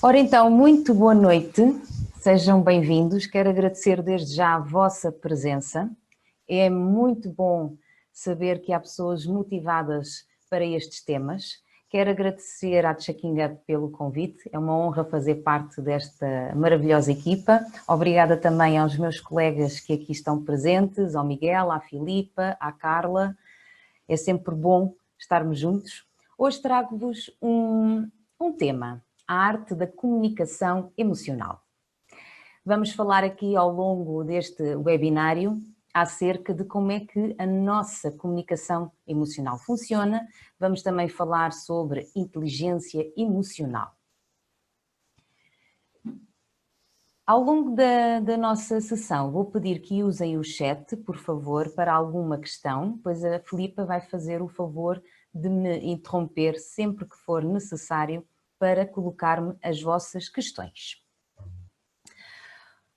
Ora então, muito boa noite, sejam bem-vindos, quero agradecer desde já a vossa presença, é muito bom saber que há pessoas motivadas para estes temas, quero agradecer à Checking Up pelo convite, é uma honra fazer parte desta maravilhosa equipa, obrigada também aos meus colegas que aqui estão presentes, ao Miguel, à Filipa, à Carla, é sempre bom estarmos juntos. Hoje trago-vos um tema, a arte da comunicação emocional. Vamos falar aqui ao longo deste webinário acerca de como é que a nossa comunicação emocional funciona. Vamos também falar sobre inteligência emocional. Ao longo da nossa sessão, vou pedir que usem o chat, por favor, para alguma questão, pois a Filipa vai fazer o favor de me interromper sempre que for necessário para colocar-me as vossas questões.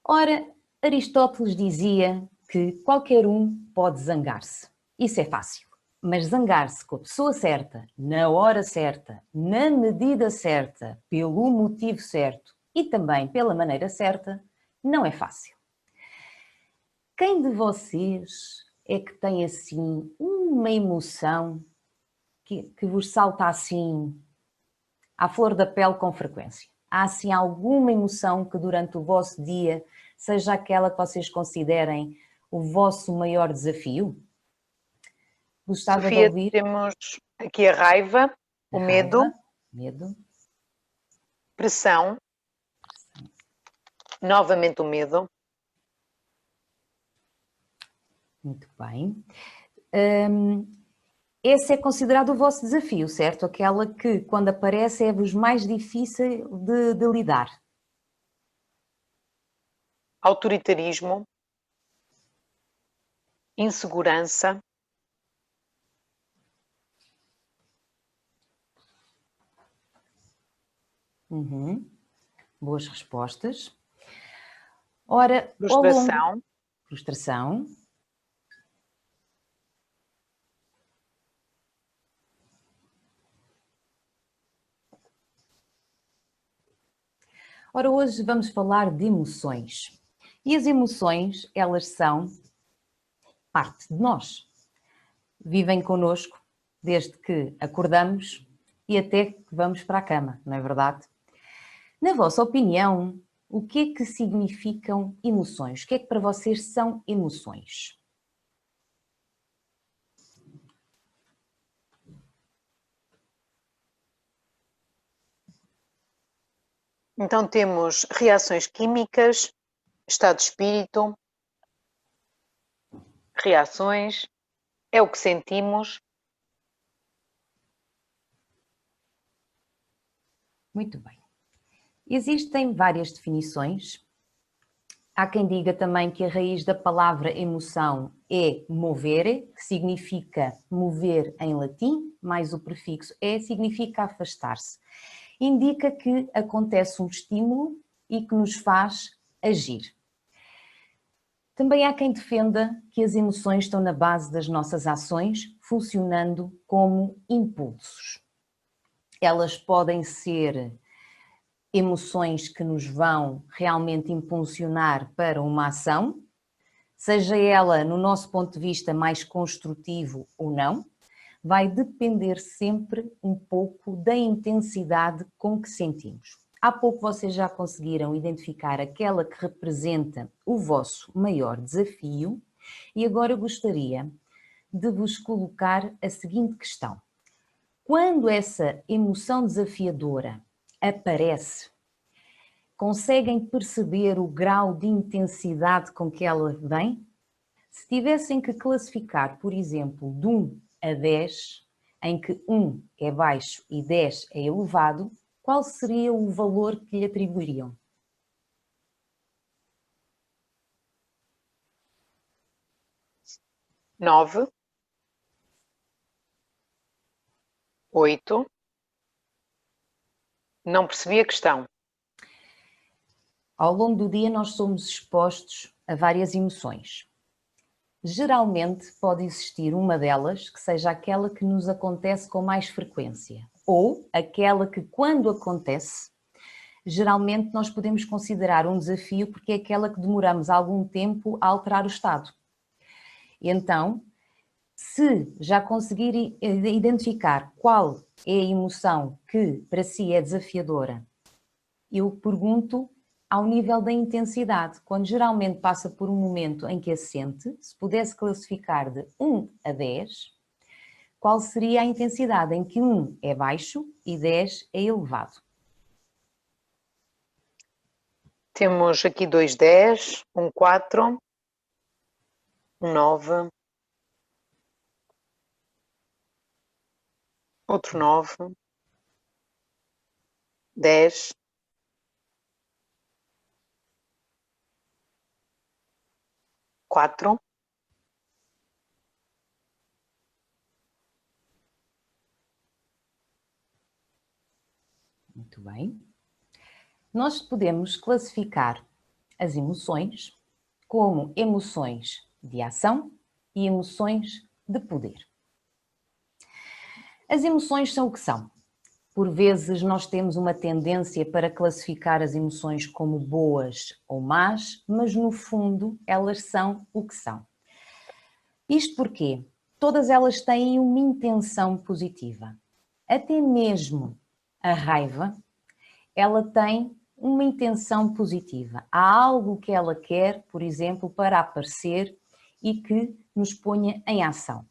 Ora, Aristóteles dizia que qualquer um pode zangar-se. Isso é fácil. Mas zangar-se com a pessoa certa, na hora certa, na medida certa, pelo motivo certo e também pela maneira certa, não é fácil. Quem de vocês é que tem assim uma emoção que vos salta assim à flor da pele com frequência? Há assim alguma emoção que durante o vosso dia seja aquela que vocês considerem o vosso maior desafio? Gostava de Sofia, ouvir? temos aqui a raiva, o medo, medo, pressão, novamente o medo. Muito bem. Esse é considerado o vosso desafio, certo? Aquela que, quando aparece, é-vos mais difícil de lidar. Autoritarismo, insegurança, Boas respostas. Ora, frustração, frustração. Ora, hoje vamos falar de emoções. E as emoções, elas são parte de nós. Vivem connosco desde que acordamos e até que vamos para a cama, não é verdade? Na vossa opinião, o que é que significam emoções? O que é que para vocês são emoções? então temos reações químicas, estado de espírito, reações, é o que sentimos. Muito bem. Existem várias definições. Há quem diga também que a raiz da palavra emoção é movere, que significa mover em latim, mais o prefixo é, significa afastar-se. Indica que acontece um estímulo e que nos faz agir. Também há quem defenda que as emoções estão na base das nossas ações, funcionando como impulsos. Elas podem ser emoções que nos vão realmente impulsionar para uma ação, seja ela, no nosso ponto de vista, mais construtivo ou não, vai depender sempre um pouco da intensidade com que sentimos. Há pouco vocês já conseguiram identificar aquela que representa o vosso maior desafio e agora eu gostaria de vos colocar a seguinte questão. Quando essa emoção desafiadora aparece, conseguem perceber o grau de intensidade com que ela vem? Se tivessem que classificar, por exemplo, de 1 a 10, em que 1 é baixo e 10 é elevado, qual seria o valor que lhe atribuiriam? Nove, 8. Não percebi a questão. Ao longo do dia nós somos expostos a várias emoções. Geralmente pode existir uma delas que seja aquela que nos acontece com mais frequência ou aquela que, quando acontece, geralmente nós podemos considerar um desafio porque é aquela que demoramos algum tempo a alterar o estado. Então, se já conseguir identificar qual é a emoção que para si é desafiadora, eu pergunto ao nível da intensidade. Quando geralmente passa por um momento em que a sente, se pudesse classificar de 1 a 10, qual seria a intensidade em que 1 é baixo e 10 é elevado? Temos aqui 2 10, um 4, um 9, outro 9, 10, 4, Muito bem. Nós podemos classificar as emoções como emoções de ação e emoções de poder. As emoções são o que são. Por vezes nós temos uma tendência para classificar as emoções como boas ou más, mas no fundo elas são o que são. Isto porque todas elas têm uma intenção positiva. Até mesmo a raiva, ela tem uma intenção positiva. Há algo que ela quer, por exemplo, para aparecer e que nos ponha em ação.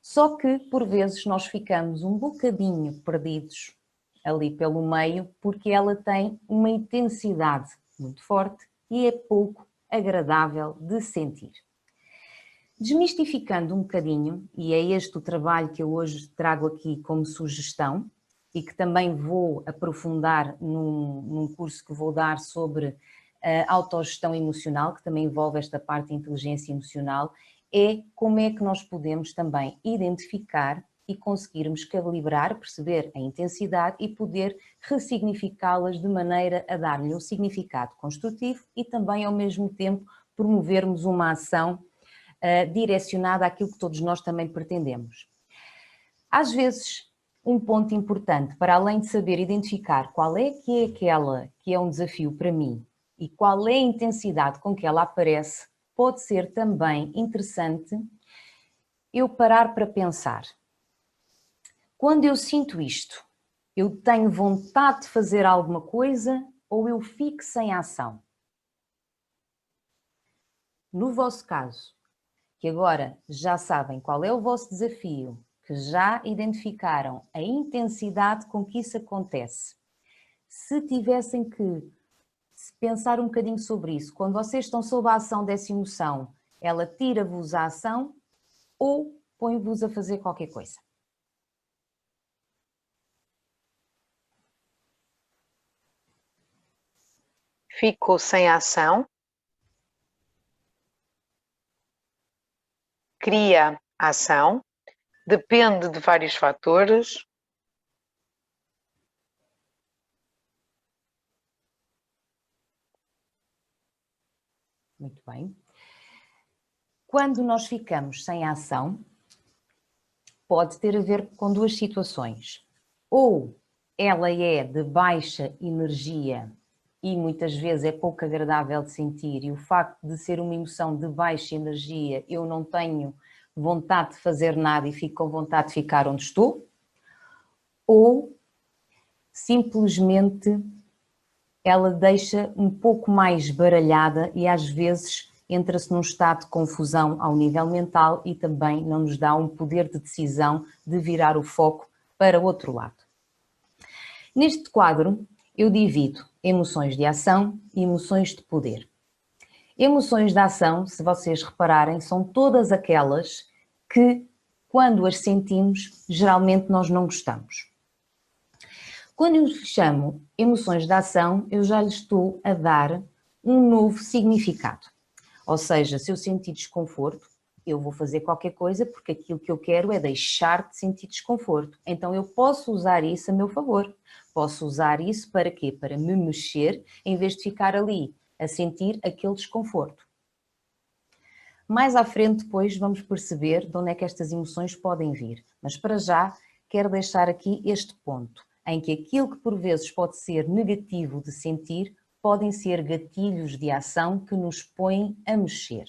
Só que, por vezes, nós ficamos um bocadinho perdidos ali pelo meio, porque ela tem uma intensidade muito forte e é pouco agradável de sentir. Desmistificando um bocadinho, e é este o trabalho que eu hoje trago aqui como sugestão, e que também vou aprofundar num curso que vou dar sobre a autogestão emocional, que também envolve esta parte de inteligência emocional, é como é que nós podemos também identificar e conseguirmos calibrar, perceber a intensidade e poder ressignificá-las de maneira a dar-lhe um significado construtivo e também ao mesmo tempo promovermos uma ação direcionada àquilo que todos nós também pretendemos. Às vezes, um ponto importante, para além de saber identificar qual é aquela que é um desafio para mim e qual é a intensidade com que ela aparece, pode ser também interessante eu parar para pensar. Quando eu sinto isto, eu tenho vontade de fazer alguma coisa ou eu fico sem ação? No vosso caso, que agora já sabem qual é o vosso desafio, que já identificaram a intensidade com que isso acontece, se tivessem que pensar um bocadinho sobre isso, quando vocês estão sob a ação dessa emoção, ela tira-vos a ação ou põe-vos a fazer qualquer coisa? fico sem ação, cria ação, depende de vários fatores. Muito bem. Quando nós ficamos sem ação, pode ter a ver com duas situações. Ou ela é de baixa energia e muitas vezes é pouco agradável de sentir, e o facto de ser uma emoção de baixa energia, eu não tenho vontade de fazer nada e fico com vontade de ficar onde estou, ou simplesmente ela deixa um pouco mais baralhada e às vezes entra-se num estado de confusão ao nível mental e também não nos dá um poder de decisão de virar o foco para o outro lado. Neste quadro, eu divido emoções de ação e emoções de poder. Emoções de ação, se vocês repararem, são todas aquelas que, quando as sentimos, geralmente nós não gostamos. Quando eu chamo emoções de ação, eu já lhe estou a dar um novo significado. Ou seja, se eu sentir desconforto, eu vou fazer qualquer coisa porque aquilo que eu quero é deixar de sentir desconforto. Então eu posso usar isso a meu favor. Posso usar isso para quê? Para me mexer em vez de ficar ali a sentir aquele desconforto. Mais à frente depois vamos perceber de onde é que estas emoções podem vir. Mas para já quero deixar aqui este ponto. em que aquilo que por vezes pode ser negativo de sentir, podem ser gatilhos de ação que nos põem a mexer.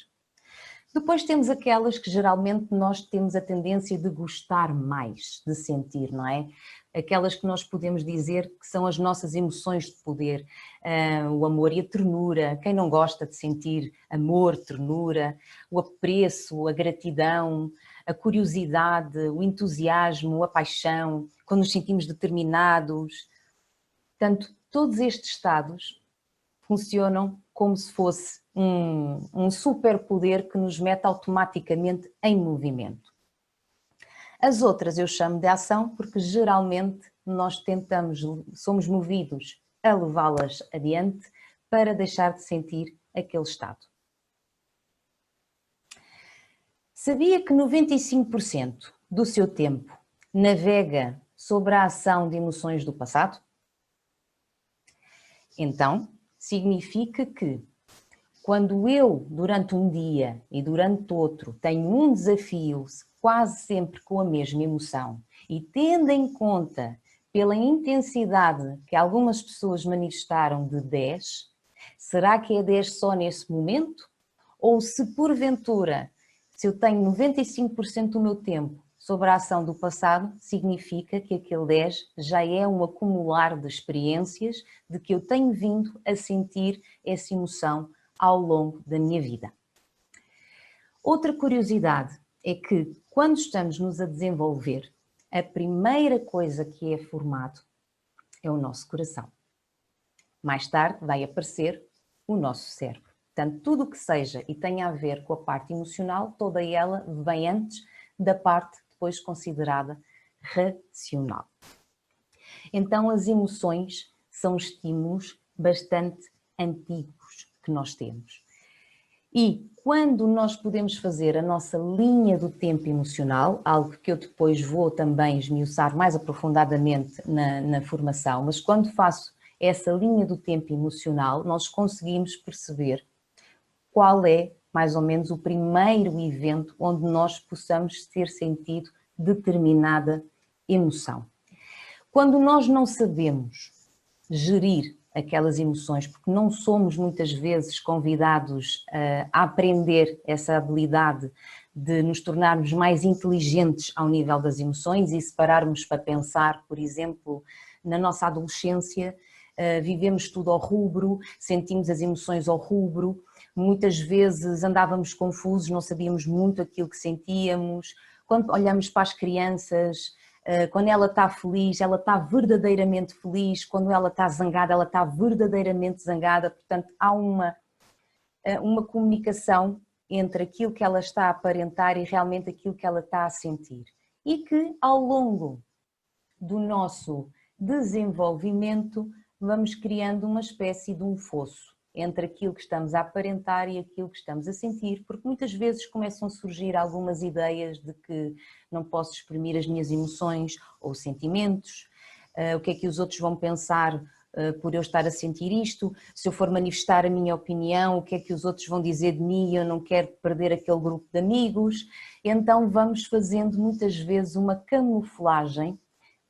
Depois temos aquelas que geralmente nós temos a tendência de gostar mais de sentir, não é? Aquelas que nós podemos dizer que são as nossas emoções de poder, o amor e a ternura. Quem não gosta de sentir amor, ternura, o apreço, a gratidão, a curiosidade, o entusiasmo, a paixão, quando nos sentimos determinados. Portanto, todos estes estados funcionam como se fosse um superpoder que nos mete automaticamente em movimento. As outras eu chamo de ação porque geralmente nós somos movidos a levá-las adiante para deixar de sentir aquele estado. Sabia que 95% do seu tempo navega sobre a ação de emoções do passado? Então, significa que quando eu, durante um dia e durante outro, tenho um desafio quase sempre com a mesma emoção e tendo em conta pela intensidade que algumas pessoas manifestaram de 10, será que é 10 só nesse momento? Ou se porventura, se eu tenho 95% do meu tempo sobre a ação do passado, significa que aquele 10 já é um acumular de experiências de que eu tenho vindo a sentir essa emoção ao longo da minha vida. Outra curiosidade é que quando estamos-nos a desenvolver, a primeira coisa que é formado é o nosso coração. Mais tarde vai aparecer o nosso cérebro. Portanto, tudo o que seja e tenha a ver com a parte emocional, toda ela vem antes da parte depois considerada racional. Então, as emoções são estímulos bastante antigos que nós temos. E quando nós podemos fazer a nossa linha do tempo emocional, algo que eu depois vou também esmiuçar mais aprofundadamente na formação, mas quando faço essa linha do tempo emocional, nós conseguimos perceber qual é, mais ou menos, o primeiro evento onde nós possamos ter sentido determinada emoção. Quando nós não sabemos gerir aquelas emoções, porque não somos muitas vezes convidados a aprender essa habilidade de nos tornarmos mais inteligentes ao nível das emoções e se pararmos para pensar, por exemplo, na nossa adolescência, vivemos tudo ao rubro, sentimos as emoções ao rubro, muitas vezes andávamos confusos, não sabíamos muito aquilo que sentíamos. Quando olhamos para as crianças, quando ela está feliz, ela está verdadeiramente feliz, quando ela está zangada, ela está verdadeiramente zangada, portanto há uma comunicação entre aquilo que ela está a aparentar e realmente aquilo que ela está a sentir. E que ao longo do nosso desenvolvimento vamos criando uma espécie de um fosso entre aquilo que estamos a aparentar e aquilo que estamos a sentir, porque muitas vezes começam a surgir algumas ideias de que não posso exprimir as minhas emoções ou sentimentos, o que é que os outros vão pensar por eu estar a sentir isto, se eu for manifestar a minha opinião, o que é que os outros vão dizer de mim, eu não quero perder aquele grupo de amigos. Então vamos fazendo muitas vezes uma camuflagem,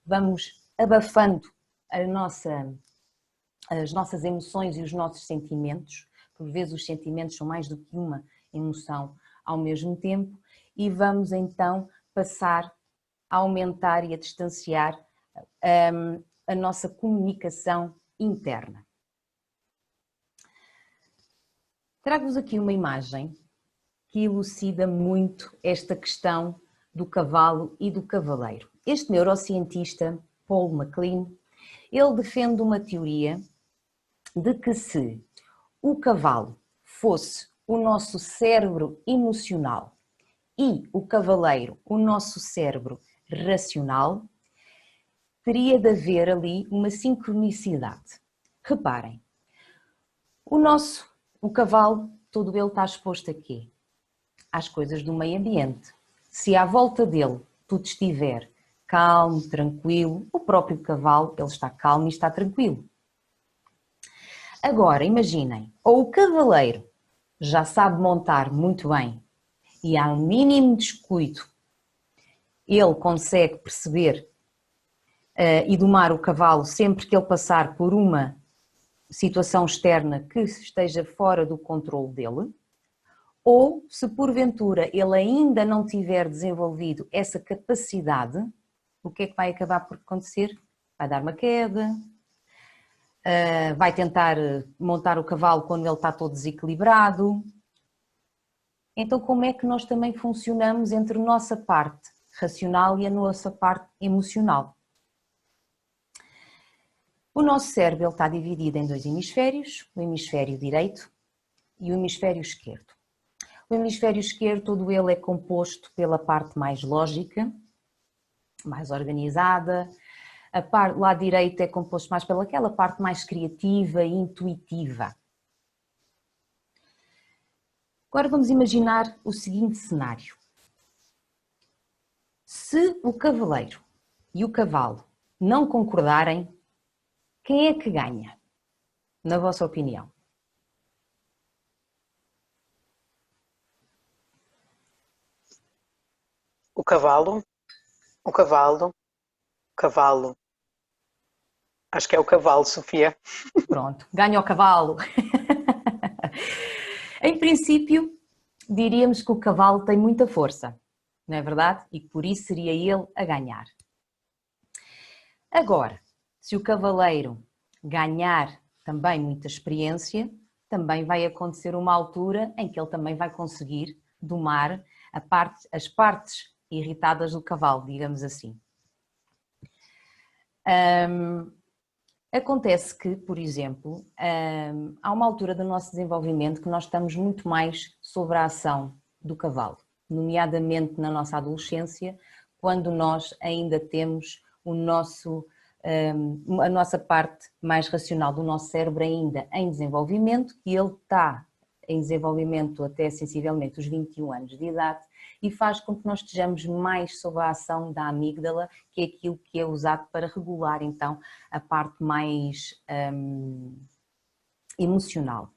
vamos abafando as nossas emoções e os nossos sentimentos, por vezes os sentimentos são mais do que uma emoção ao mesmo tempo, e vamos então passar a aumentar e a distanciar a nossa comunicação interna. Trago-vos aqui uma imagem que elucida muito esta questão do cavalo e do cavaleiro. Este neurocientista, Paul MacLean, ele defende uma teoria de que se o cavalo fosse o nosso cérebro emocional e o cavaleiro o nosso cérebro racional, teria de haver ali uma sincronicidade. Reparem, o cavalo, todo ele está exposto a quê? Às coisas do meio ambiente. Se à volta dele tudo estiver calmo, tranquilo, o próprio cavalo ele está calmo e está tranquilo. Agora, imaginem, ou o cavaleiro já sabe montar muito bem e há um mínimo descuido, ele consegue perceber e domar o cavalo sempre que ele passar por uma situação externa que esteja fora do controle dele, ou se porventura ele ainda não tiver desenvolvido essa capacidade, o que é que vai acabar por acontecer? Vai dar uma queda, vai tentar montar o cavalo quando ele está todo desequilibrado. Então, como é que nós também funcionamos entre a nossa parte racional e a nossa parte emocional? O nosso cérebro ele está dividido em dois hemisférios, o hemisfério direito e o hemisfério esquerdo. O hemisfério esquerdo, todo ele é composto pela parte mais lógica, mais organizada. O lado direito é composto mais pelaquela parte mais criativa e intuitiva. Agora vamos imaginar o seguinte cenário. Se o cavaleiro e o cavalo não concordarem, quem é que ganha, na vossa opinião? O cavalo, o cavalo, o cavalo. Acho que é o cavalo, Sofia. Pronto, ganha o cavalo. Em princípio, diríamos que o cavalo tem muita força, não é verdade? E que por isso seria ele a ganhar. Agora, se o cavaleiro ganhar também muita experiência, também vai acontecer uma altura em que ele também vai conseguir domar as partes irritadas do cavalo, digamos assim. Acontece que, por exemplo, há uma altura do nosso desenvolvimento que nós estamos muito mais sobre a ação do cavalo, nomeadamente na nossa adolescência, quando nós ainda temos a nossa parte mais racional do nosso cérebro ainda em desenvolvimento, e ele está em desenvolvimento até sensivelmente os 21 anos de idade, e faz com que nós estejamos mais sob a ação da amígdala, que é aquilo que é usado para regular então a parte mais emocional.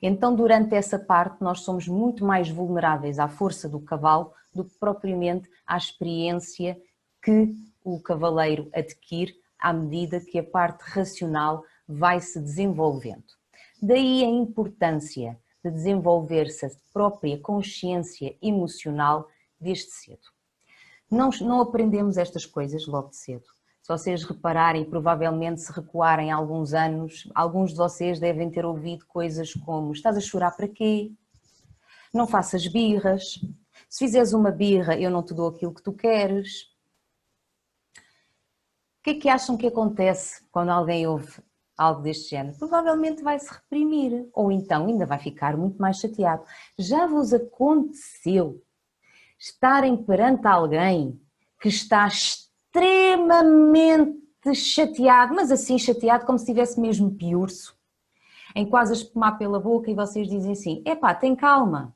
Então, durante essa parte, nós somos muito mais vulneráveis à força do cavalo do que propriamente à experiência que o cavaleiro adquire à medida que a parte racional vai se desenvolvendo. Daí a importância de desenvolver-se a própria consciência emocional desde cedo. Não aprendemos estas coisas logo de cedo. Se vocês repararem, provavelmente se recuarem alguns anos, alguns de vocês devem ter ouvido coisas como: estás a chorar para quê? Não faças birras. Se fizeres uma birra, eu não te dou aquilo que tu queres. O que é que acham que acontece quando alguém ouve algo deste género? Provavelmente vai se reprimir, ou então ainda vai ficar muito mais chateado. Já vos aconteceu estarem perante alguém que está extremamente chateado, mas assim chateado como se estivesse mesmo piurso, em quase a espumar pela boca, e vocês dizem assim: epá, tem calma.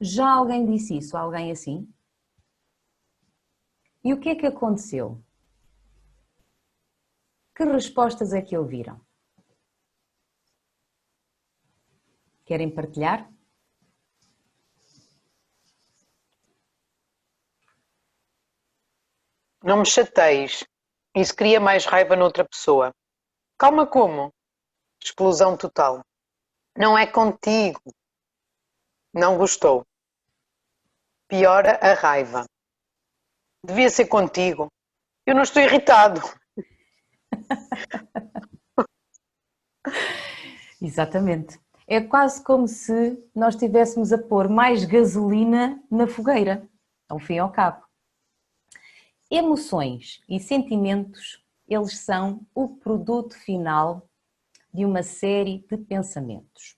Já alguém disse isso a alguém assim? E o que é que aconteceu? Que respostas é que ouviram? Querem partilhar? Não me chateis. Isso cria mais raiva noutra pessoa. Calma como? Explosão total. Não é contigo. Não gostou. Piora a raiva. Devia ser contigo. Eu não estou irritado. Exatamente. É quase como se nós estivéssemos a pôr mais gasolina na fogueira, ao fim e ao cabo. Emoções e sentimentos, eles são o produto final de uma série de pensamentos.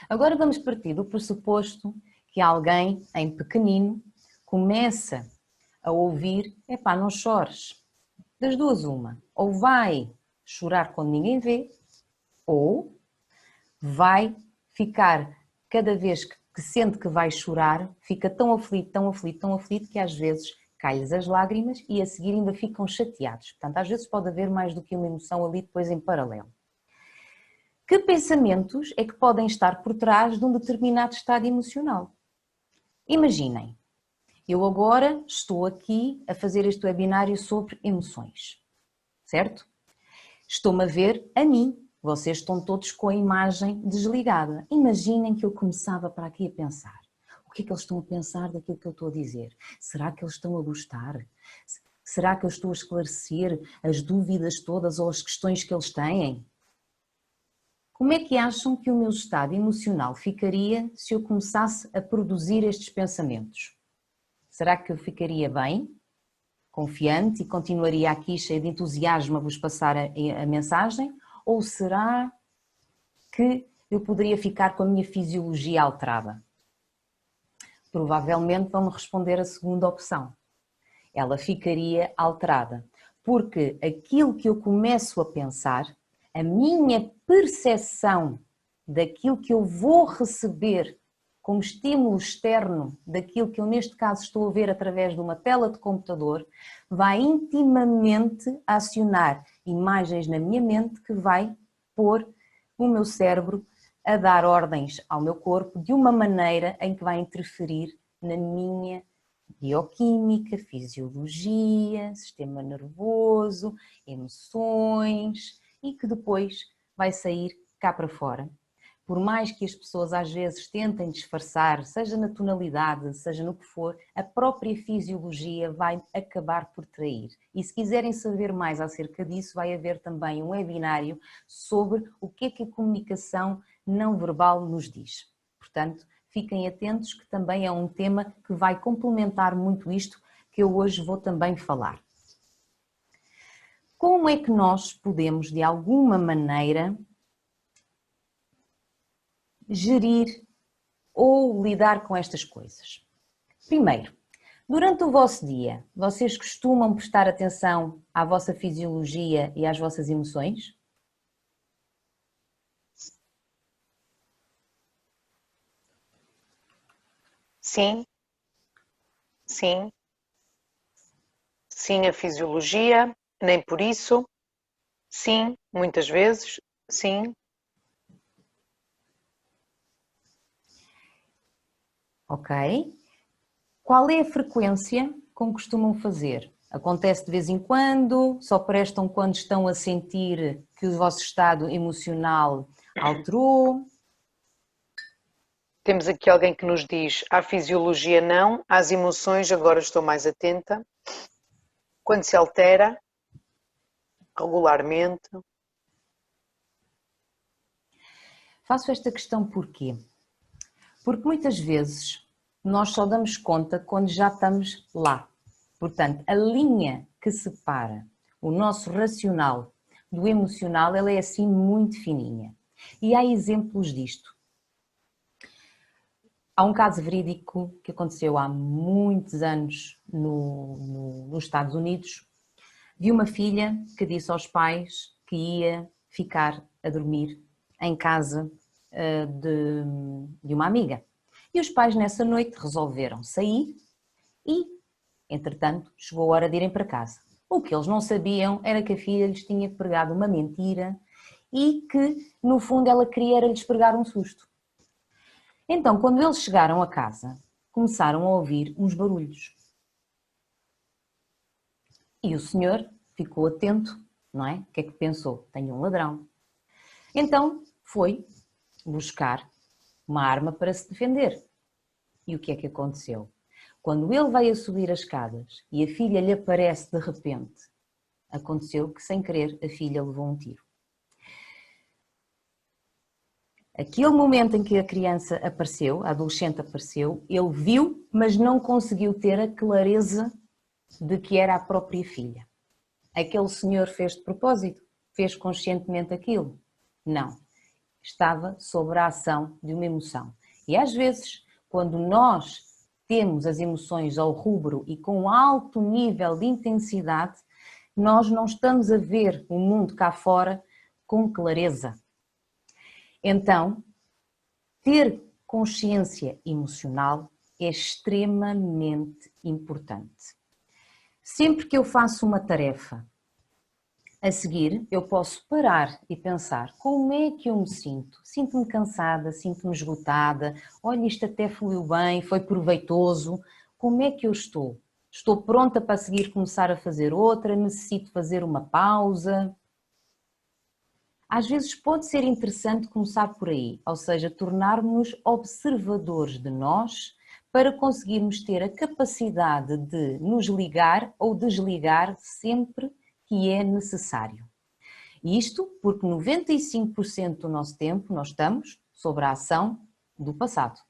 Agora vamos partir do pressuposto que alguém, em pequenino, começa a ouvir: epá, não chores. Das duas uma, ou vai chorar quando ninguém vê, ou vai ficar, cada vez que sente que vai chorar, fica tão aflito, tão aflito, tão aflito, que às vezes cai-lhes as lágrimas e a seguir ainda ficam chateados. Portanto, às vezes pode haver mais do que uma emoção ali depois em paralelo. Que pensamentos é que podem estar por trás de um determinado estado emocional? Imaginem, Eu agora estou aqui a fazer este webinário sobre emoções, certo? Estou-me a ver a mim, vocês estão todos com a imagem desligada. Imaginem que eu começava para aqui a pensar. O que é que eles estão a pensar daquilo que eu estou a dizer? Será que eles estão a gostar? Será que eu estou a esclarecer as dúvidas todas ou as questões que eles têm? Como é que acham que o meu estado emocional ficaria se eu começasse a produzir estes pensamentos? Será que eu ficaria bem, confiante e continuaria aqui cheia de entusiasmo a vos passar a mensagem? Ou será que eu poderia ficar com a minha fisiologia alterada? Provavelmente vão-me responder a segunda opção. Ela ficaria alterada, porque aquilo que eu começo a pensar, a minha percepção daquilo que eu vou receber como estímulo externo, daquilo que eu neste caso estou a ver através de uma tela de computador, vai intimamente acionar imagens na minha mente que vai pôr o meu cérebro a dar ordens ao meu corpo de uma maneira em que vai interferir na minha bioquímica, fisiologia, sistema nervoso, emoções e que depois vai sair cá para fora. Por mais que as pessoas às vezes tentem disfarçar, seja na tonalidade, seja no que for, a própria fisiologia vai acabar por trair. E se quiserem saber mais acerca disso, vai haver também um webinário sobre o que é que a comunicação não verbal nos diz. Portanto, fiquem atentos que também é um tema que vai complementar muito isto que eu hoje vou também falar. Como é que nós podemos, de alguma maneira, gerir ou lidar com estas coisas? Primeiro, durante o vosso dia, vocês costumam prestar atenção à vossa fisiologia e às vossas emoções? Sim, sim, sim, a fisiologia, nem por isso, sim, muitas vezes, sim. Ok. Qual é a frequência com que costumam fazer? Acontece de vez em quando? Só prestam quando estão a sentir que o vosso estado emocional alterou? Temos aqui alguém que nos diz, à fisiologia não, às emoções agora estou mais atenta. Quando se altera, regularmente. Faço esta questão porquê? Porque muitas vezes nós só damos conta quando já estamos lá. Portanto, a linha que separa o nosso racional do emocional, ela é assim muito fininha. E há exemplos disto. Há um caso verídico que aconteceu há muitos anos nos Estados Unidos, de uma filha que disse aos pais que ia ficar a dormir em casa de uma amiga. E os pais nessa noite resolveram sair e, entretanto, chegou a hora de irem para casa. O que eles não sabiam era que a filha lhes tinha pregado uma mentira e que, no fundo, ela queria lhes pregar um susto. Então, quando eles chegaram a casa, começaram a ouvir uns barulhos. E o senhor ficou atento, não é? O que é que pensou? Tenho um ladrão. Então, foi buscar uma arma para se defender. E o que é que aconteceu? Quando ele vai a subir as escadas e a filha lhe aparece de repente, aconteceu que, sem querer, a filha levou um tiro. Aquele momento em que a criança apareceu, a adolescente apareceu, ele viu, mas não conseguiu ter a clareza de que era a própria filha. Aquele senhor fez de propósito? Fez conscientemente aquilo? Não. Estava sob a ação de uma emoção. E às vezes, quando nós temos as emoções ao rubro e com alto nível de intensidade, nós não estamos a ver o mundo cá fora com clareza. Então, ter consciência emocional é extremamente importante. Sempre que eu faço uma tarefa, a seguir eu posso parar e pensar como é que eu me sinto? Sinto-me cansada, sinto-me esgotada, olha, isto até fluiu bem, foi proveitoso. como é que eu estou? Estou pronta para seguir começar a fazer outra? Necessito fazer uma pausa? Às vezes pode ser interessante começar por aí, ou seja, tornarmos observadores de nós para conseguirmos ter a capacidade de nos ligar ou desligar sempre que é necessário. Isto porque 95% do nosso tempo nós estamos sobre a ação do passado.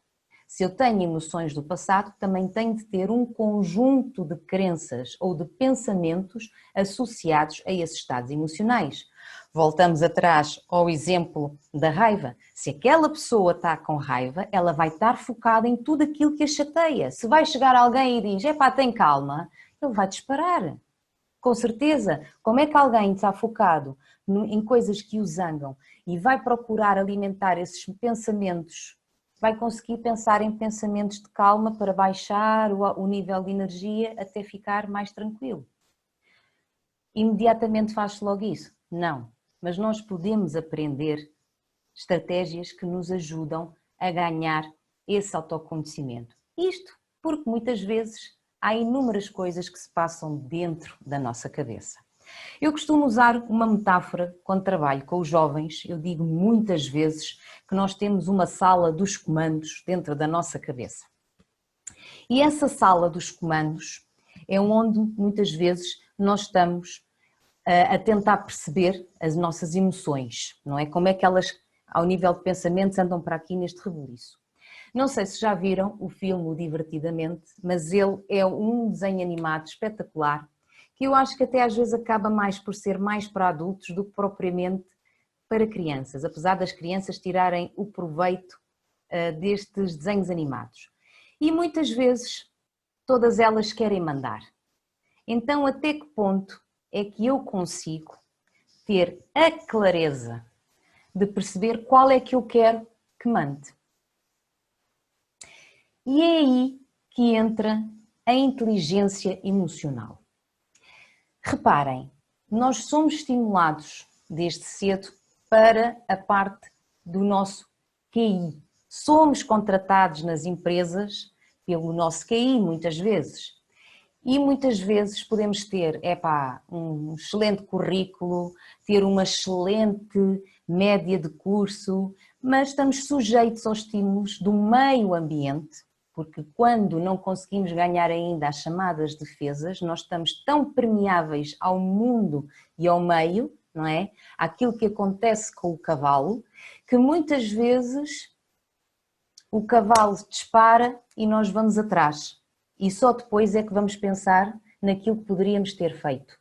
Se eu tenho emoções do passado, também tenho de ter um conjunto de crenças ou de pensamentos associados a esses estados emocionais. Voltamos atrás ao exemplo da raiva. Se aquela pessoa está com raiva, ela vai estar focada em tudo aquilo que a chateia. Se vai chegar alguém e diz, epá, tem calma, ele vai disparar. Com certeza. Como é que alguém está focado em coisas que o zangam e vai procurar alimentar esses pensamentos, vai conseguir pensar em pensamentos de calma para baixar o nível de energia até ficar mais tranquilo? Imediatamente faz-se logo isso? Não. Mas nós podemos aprender estratégias que nos ajudam a ganhar esse autoconhecimento. Isto porque muitas vezes há inúmeras coisas que se passam dentro da nossa cabeça. Eu costumo usar uma metáfora quando trabalho com os jovens. Eu digo muitas vezes que nós temos uma sala dos comandos dentro da nossa cabeça. E essa sala dos comandos é onde muitas vezes nós estamos a tentar perceber as nossas emoções, não é? Como é que elas, ao nível de pensamentos, andam para aqui neste rebuliço. Não sei se já viram o filme O Divertidamente, mas ele é um desenho animado espetacular, que eu acho que até às vezes acaba mais por ser mais para adultos do que propriamente para crianças, apesar das crianças tirarem o proveito destes desenhos animados. E muitas vezes todas elas querem mandar. Então até que ponto é que eu consigo ter a clareza de perceber qual é que eu quero que mande? E é aí que entra a inteligência emocional. Reparem, nós somos estimulados desde cedo para a parte do nosso QI. Somos contratados nas empresas pelo nosso QI muitas vezes. E muitas vezes podemos ter um excelente currículo, ter uma excelente média de curso, mas estamos sujeitos aos estímulos do meio ambiente, porque quando não conseguimos ganhar ainda as chamadas defesas, nós estamos tão permeáveis ao mundo e ao meio, não é? Aquilo que acontece com o cavalo, que muitas vezes o cavalo dispara e nós vamos atrás. E só depois é que vamos pensar naquilo que poderíamos ter feito.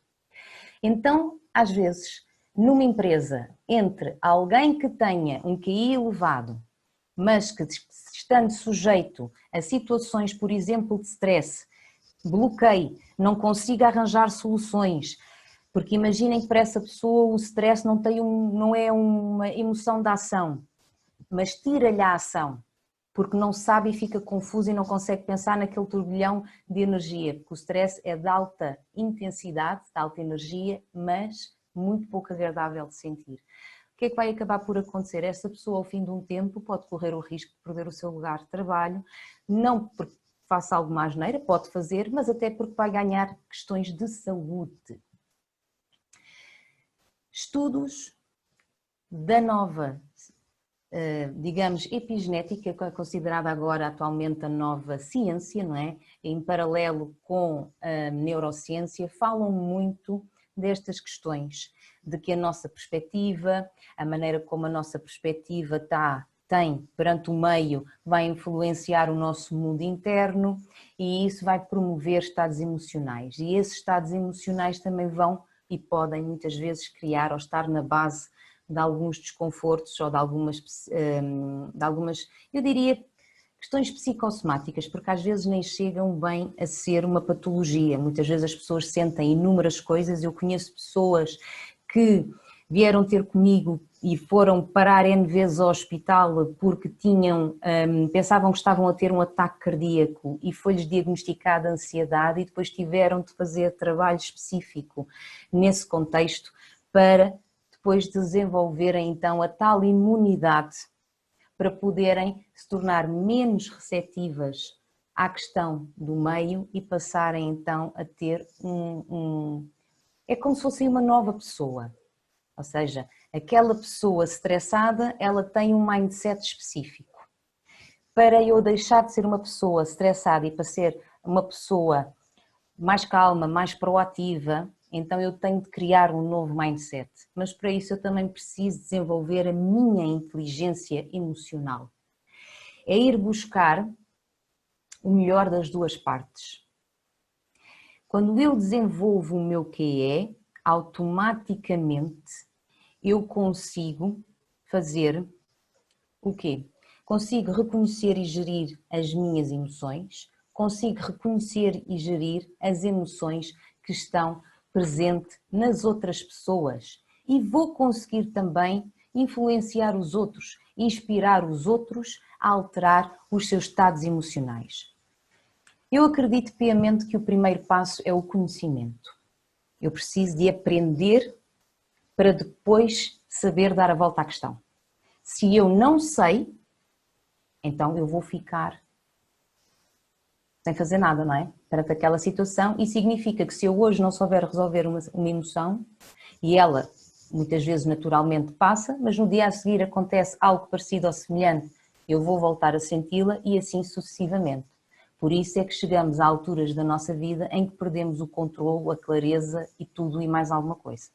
Então, às vezes, numa empresa, entre alguém que tenha um QI elevado, mas que estando sujeito a situações, por exemplo, de stress, bloqueio, não consiga arranjar soluções, porque imaginem que para essa pessoa o stress não é uma emoção da ação, mas tira-lhe a ação, porque não sabe e fica confuso e não consegue pensar naquele turbilhão de energia, porque o stress é de alta intensidade, de alta energia, mas muito pouco agradável de sentir. O que é que vai acabar por acontecer? Essa pessoa, ao fim de um tempo, pode correr o risco de perder o seu lugar de trabalho, não porque faça alguma asneira, pode fazer, mas até porque vai ganhar questões de saúde. Estudos da nova, digamos, epigenética, que é considerada agora atualmente a nova ciência, não é? Em paralelo com a neurociência, falam muito destas questões, de que a nossa perspectiva, a maneira como a nossa perspectiva tem perante o meio, vai influenciar o nosso mundo interno e isso vai promover estados emocionais. E esses estados emocionais também vão e podem muitas vezes criar ou estar na base de alguns desconfortos ou de algumas, eu diria, questões psicossomáticas, porque às vezes nem chegam bem a ser uma patologia. Muitas vezes as pessoas sentem inúmeras coisas. Eu conheço pessoas que vieram ter comigo e foram parar N vezes ao hospital porque pensavam que estavam a ter um ataque cardíaco e foi-lhes diagnosticada ansiedade e depois tiveram de fazer trabalho específico nesse contexto para depois desenvolverem então a tal imunidade para poderem se tornar menos receptivas à questão do meio e passarem então a ter é como se fosse uma nova pessoa. Ou seja, aquela pessoa estressada, ela tem um mindset específico. Para eu deixar de ser uma pessoa estressada e para ser uma pessoa mais calma, mais proativa, então eu tenho de criar um novo mindset. Mas para isso eu também preciso desenvolver a minha inteligência emocional. É ir buscar o melhor das duas partes. Quando eu desenvolvo o meu QE, automaticamente eu consigo fazer o quê? Consigo reconhecer e gerir as minhas emoções, consigo reconhecer e gerir as emoções que estão presentes nas outras pessoas e vou conseguir também influenciar os outros, inspirar os outros a alterar os seus estados emocionais. Eu acredito piamente que o primeiro passo é o conhecimento. Eu preciso de aprender para depois saber dar a volta à questão. Se eu não sei, então eu vou ficar sem fazer nada, não é? Perante aquela situação, e significa que se eu hoje não souber resolver uma emoção, e ela muitas vezes naturalmente passa, mas no dia a seguir acontece algo parecido ou semelhante, eu vou voltar a senti-la e assim sucessivamente. Por isso é que chegamos a alturas da nossa vida em que perdemos o controle, a clareza e tudo e mais alguma coisa.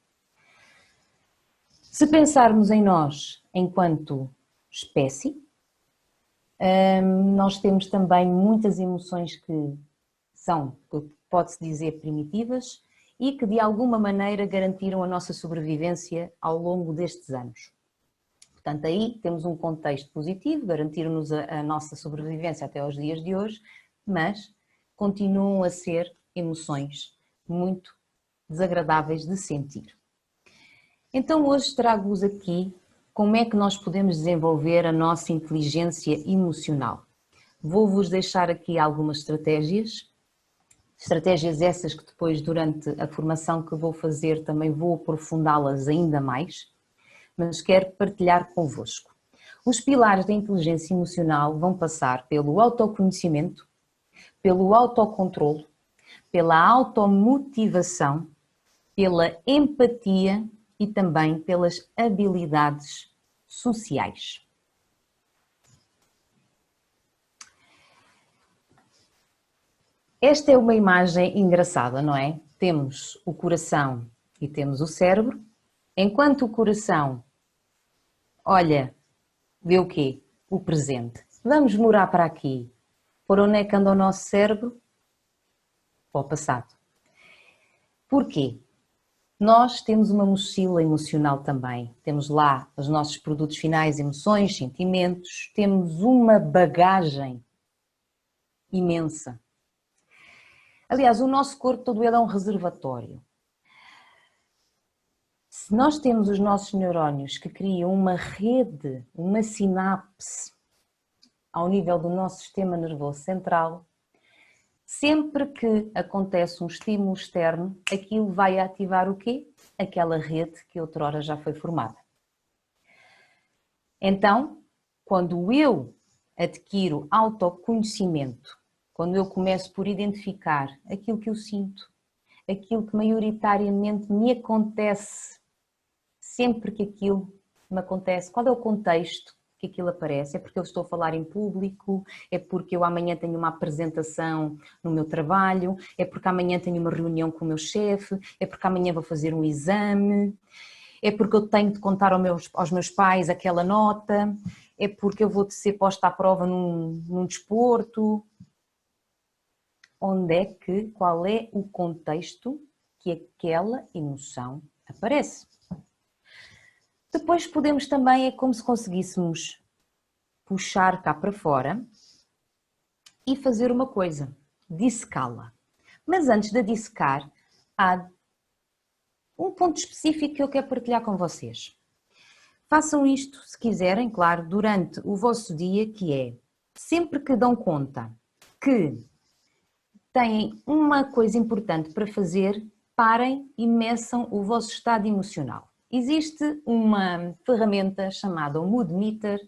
Se pensarmos em nós enquanto espécie, nós temos também muitas emoções que são, pode-se dizer, primitivas e que de alguma maneira garantiram a nossa sobrevivência ao longo destes anos. Portanto, aí temos um contexto positivo, garantiram-nos a nossa sobrevivência até aos dias de hoje, mas continuam a ser emoções muito desagradáveis de sentir. Então hoje trago-vos aqui como é que nós podemos desenvolver a nossa inteligência emocional. Vou-vos deixar aqui algumas estratégias essas que depois durante a formação que vou fazer também vou aprofundá-las ainda mais, mas quero partilhar convosco. Os pilares da inteligência emocional vão passar pelo autoconhecimento, pelo autocontrolo, pela automotivação, pela empatia e também pelas habilidades sociais. Esta é uma imagem engraçada, não é? Temos o coração e temos o cérebro. Enquanto o coração olha, vê o quê? O presente. Vamos morar para aqui. Por onde é que anda o nosso cérebro? Para o passado. Porquê? Nós temos uma mochila emocional também. Temos lá os nossos produtos finais, emoções, sentimentos. Temos uma bagagem imensa. Aliás, o nosso corpo todo ele é um reservatório. Se nós temos os nossos neurónios que criam uma rede, uma sinapse ao nível do nosso sistema nervoso central, sempre que acontece um estímulo externo, aquilo vai ativar o quê? Aquela rede que outrora já foi formada. Então, quando eu adquiro autoconhecimento, quando eu começo por identificar aquilo que eu sinto, aquilo que maioritariamente me acontece, sempre que aquilo me acontece, qual é o contexto que aquilo aparece? É porque eu estou a falar em público? É porque eu amanhã tenho uma apresentação no meu trabalho? É porque amanhã tenho uma reunião com o meu chefe? É porque amanhã vou fazer um exame? É porque eu tenho de contar aos meus pais aquela nota? É porque eu vou ser posta à prova num desporto? Qual é o contexto que aquela emoção aparece? Depois podemos também, é como se conseguíssemos puxar cá para fora e fazer uma coisa, dissecá-la. Mas antes de dissecar, há um ponto específico que eu quero partilhar com vocês. Façam isto, se quiserem, claro, durante o vosso dia, que é, sempre que dão conta que têm uma coisa importante para fazer, parem e meçam o vosso estado emocional. Existe uma ferramenta chamada o Mood Meter,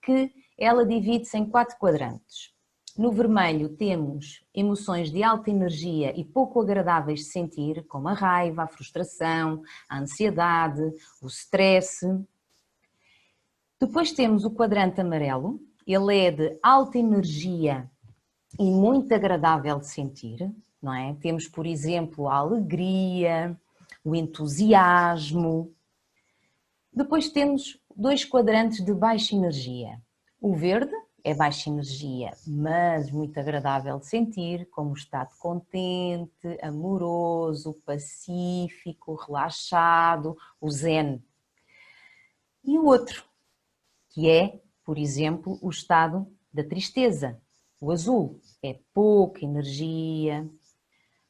que ela divide-se em 4 quadrantes. No vermelho temos emoções de alta energia e pouco agradáveis de sentir, como a raiva, a frustração, a ansiedade, o stress. Depois temos o quadrante amarelo, ele é de alta energia e muito agradável de sentir, não é? Temos, por exemplo, a alegria, o entusiasmo. Depois temos dois quadrantes de baixa energia. O verde é baixa energia, mas muito agradável de sentir, como estado contente, amoroso, pacífico, relaxado, o zen. E o outro, que é, por exemplo, o estado da tristeza. O azul é pouca energia,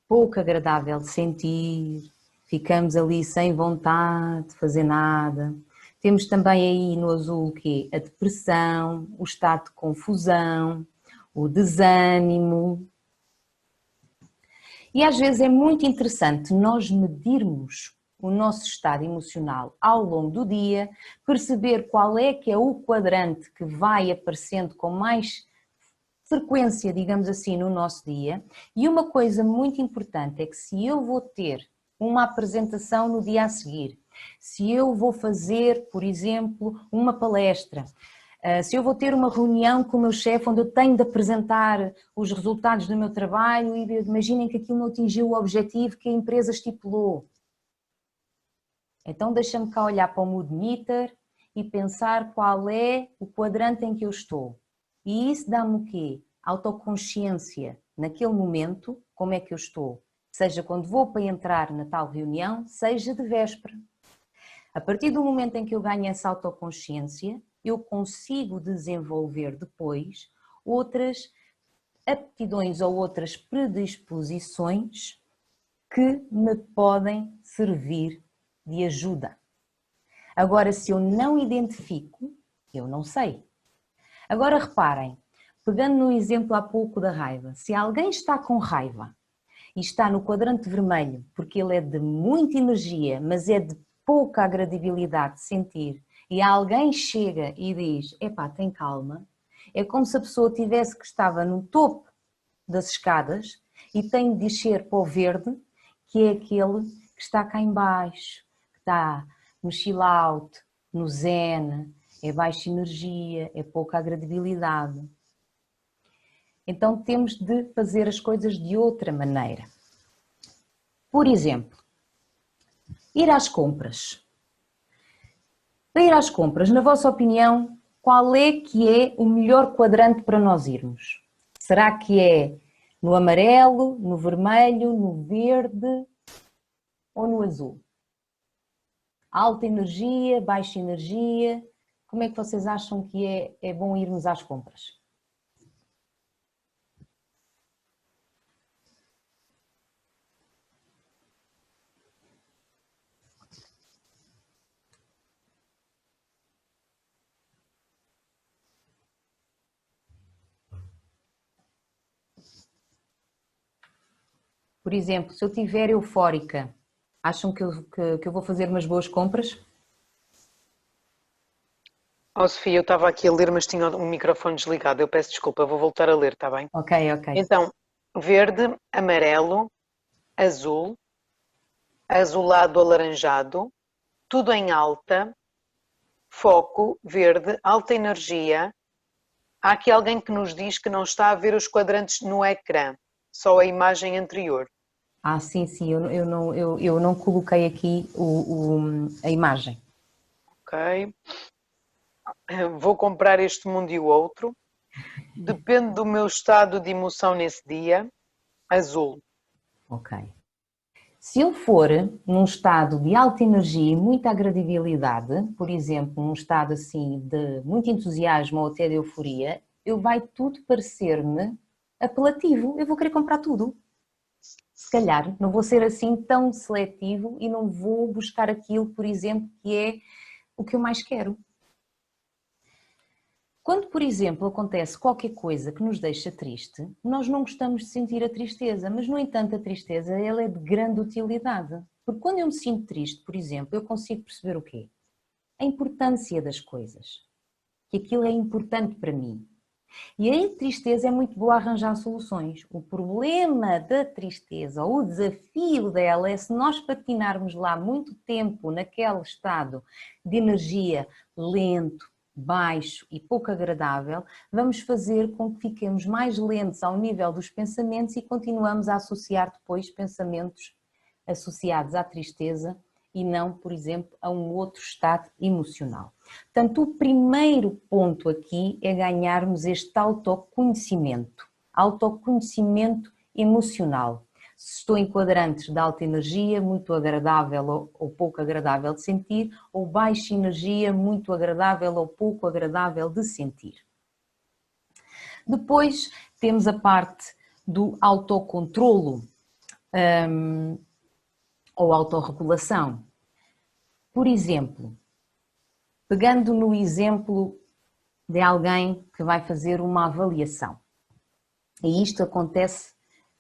pouco agradável de sentir, ficamos ali sem vontade de fazer nada. Temos também aí no azul o quê? A depressão, o estado de confusão, o desânimo. E às vezes é muito interessante nós medirmos o nosso estado emocional ao longo do dia, perceber qual é que é o quadrante que vai aparecendo com mais frequência, digamos assim, no nosso dia. E uma coisa muito importante é que se eu vou ter uma apresentação no dia a seguir, se eu vou fazer, por exemplo, uma palestra, se eu vou ter uma reunião com o meu chefe onde eu tenho de apresentar os resultados do meu trabalho e imaginem que aquilo não atingiu o objetivo que a empresa estipulou. Então deixa-me cá olhar para o mood meter e pensar qual é o quadrante em que eu estou. E isso dá-me o quê? Autoconsciência naquele momento, como é que eu estou. Seja quando vou para entrar na tal reunião, seja de véspera. A partir do momento em que eu ganho essa autoconsciência, eu consigo desenvolver depois outras aptidões ou outras predisposições que me podem servir de ajuda. Agora, se eu não identifico, eu não sei. Agora reparem, pegando no exemplo há pouco da raiva, se alguém está com raiva e está no quadrante vermelho, porque ele é de muita energia, mas é de pouca agradabilidade de sentir, e alguém chega e diz, epá, tem calma, é como se a pessoa tivesse que estava no topo das escadas e tem de descer para o verde, que é aquele que está cá em baixo, que está no chill out, no zen, é baixa energia, é pouca agradabilidade. Então temos de fazer as coisas de outra maneira. Por exemplo, ir às compras. Para ir às compras, na vossa opinião, qual é que é o melhor quadrante para nós irmos? Será que é no amarelo, no vermelho, no verde ou no azul? Alta energia, baixa energia, como é que vocês acham que é bom irmos às compras? Por exemplo, se eu estiver eufórica, acham que eu vou fazer umas boas compras? Oh, Sofia, eu estava aqui a ler, mas tinha o microfone desligado. Eu peço desculpa, vou voltar a ler, está bem? Ok, ok. Então, verde, amarelo, azul, azulado alaranjado, tudo em alta, foco, verde, alta energia. Há aqui alguém que nos diz que não está a ver os quadrantes no ecrã, só a imagem anterior. Ah, sim, sim, eu não coloquei aqui a imagem. Ok. Vou comprar este mundo e o outro. Depende do meu estado de emoção nesse dia. Azul. Ok. Se eu for num estado de alta energia e muita agradabilidade, por exemplo, num estado assim de muito entusiasmo ou até de euforia, vai tudo parecer-me apelativo, eu vou querer comprar tudo. Se calhar não vou ser assim tão seletivo e não vou buscar aquilo, por exemplo, que é o que eu mais quero. Quando, por exemplo, acontece qualquer coisa que nos deixa triste, nós não gostamos de sentir a tristeza, mas, no entanto, a tristeza ela é de grande utilidade. Porque quando eu me sinto triste, por exemplo, eu consigo perceber o quê? A importância das coisas. Que aquilo é importante para mim. E a tristeza é muito boa a arranjar soluções. O problema da tristeza, ou o desafio dela, é se nós patinarmos lá muito tempo naquele estado de energia lento, baixo e pouco agradável, vamos fazer com que fiquemos mais lentos ao nível dos pensamentos e continuamos a associar depois pensamentos associados à tristeza e não, por exemplo, a um outro estado emocional. Portanto, o primeiro ponto aqui é ganharmos este autoconhecimento emocional. Se estou em quadrantes de alta energia, muito agradável ou pouco agradável de sentir, ou baixa energia, muito agradável ou pouco agradável de sentir. Depois temos a parte do autocontrolo ou autorregulação. Por exemplo, pegando no exemplo de alguém que vai fazer uma avaliação, e isto acontece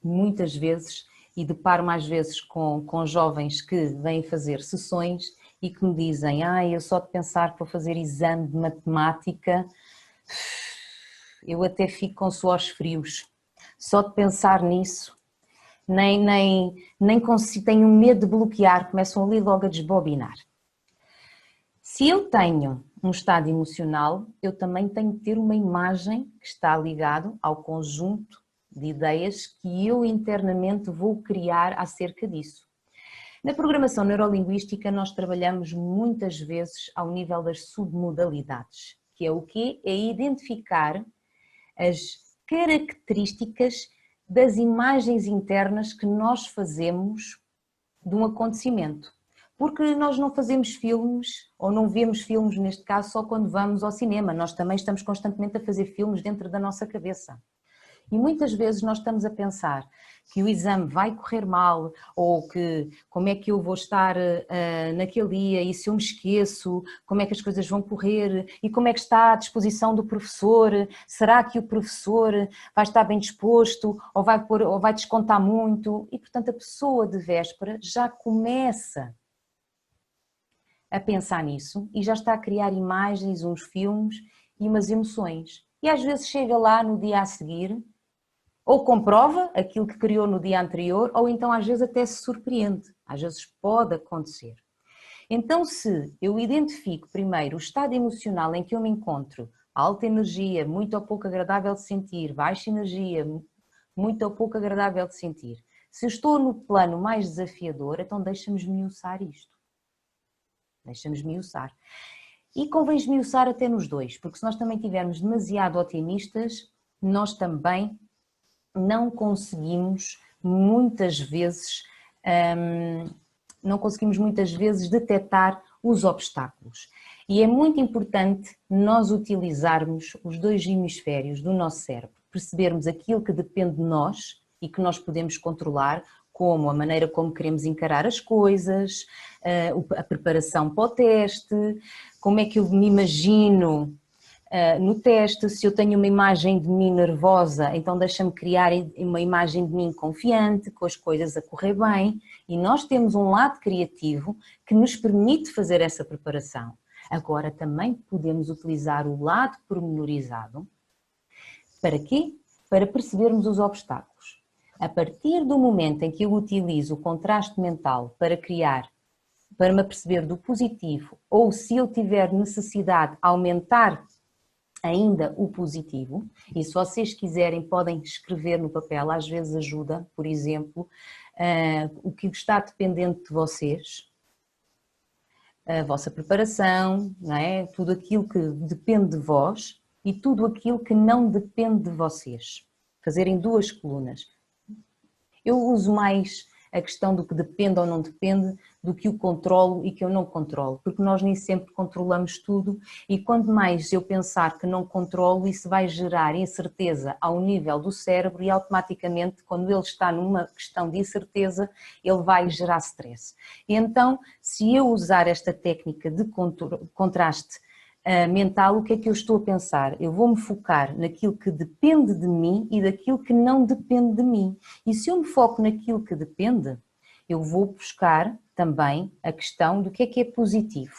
muitas vezes e deparo mais vezes com jovens que vêm fazer sessões e que me dizem: eu só de pensar que vou fazer exame de matemática, eu até fico com suores frios, só de pensar nisso, nem consigo, tenho medo de bloquear, começam ali logo a desbobinar. Se eu tenho um estado emocional, eu também tenho que ter uma imagem que está ligado ao conjunto de ideias que eu internamente vou criar acerca disso. Na programação neurolinguística nós trabalhamos muitas vezes ao nível das submodalidades, que é o quê? É identificar as características das imagens internas que nós fazemos de um acontecimento. Porque nós não fazemos filmes, ou não vemos filmes neste caso, só quando vamos ao cinema. Nós também estamos constantemente a fazer filmes dentro da nossa cabeça. E muitas vezes nós estamos a pensar que o exame vai correr mal, ou que como é que eu vou estar naquele dia e se eu me esqueço, como é que as coisas vão correr e como é que está a disposição do professor, será que o professor vai estar bem disposto ou vai descontar muito? E portanto a pessoa de véspera já começa a pensar nisso e já está a criar imagens, uns filmes e umas emoções. E às vezes chega lá no dia a seguir, ou comprova aquilo que criou no dia anterior, ou então às vezes até se surpreende. Às vezes pode acontecer. Então, se eu identifico primeiro o estado emocional em que eu me encontro, alta energia, muito ou pouco agradável de sentir, baixa energia, muito ou pouco agradável de sentir, se eu estou no plano mais desafiador, então deixa-me esmiuçar isto. Deixa-me esmiuçar. E convém esmiuçar até nos dois, porque se nós também estivermos demasiado otimistas, nós também não conseguimos muitas vezes detectar os obstáculos. E é muito importante nós utilizarmos os dois hemisférios do nosso cérebro, percebermos aquilo que depende de nós e que nós podemos controlar, como a maneira como queremos encarar as coisas, a preparação para o teste, como é que eu me imagino no teste. Se eu tenho uma imagem de mim nervosa, então deixa-me criar uma imagem de mim confiante, com as coisas a correr bem, e nós temos um lado criativo que nos permite fazer essa preparação. Agora também podemos utilizar o lado pormenorizado. Para quê? Para percebermos os obstáculos. A partir do momento em que eu utilizo o contraste mental para me aperceber do positivo, ou se eu tiver necessidade de aumentar ainda o positivo, e se vocês quiserem podem escrever no papel, às vezes ajuda, por exemplo, o que está dependente de vocês, a vossa preparação, não é? Tudo aquilo que depende de vós e tudo aquilo que não depende de vocês. Fazerem duas colunas. Eu uso mais a questão do que depende ou não depende do que o controlo e que eu não controlo, porque nós nem sempre controlamos tudo e quanto mais eu pensar que não controlo, isso vai gerar incerteza ao nível do cérebro e automaticamente quando ele está numa questão de incerteza, ele vai gerar stress. E então, se eu usar esta técnica de contraste mental, o que é que eu estou a pensar? Eu vou-me focar naquilo que depende de mim e daquilo que não depende de mim. E se eu me foco naquilo que depende, eu vou buscar também a questão do que é positivo.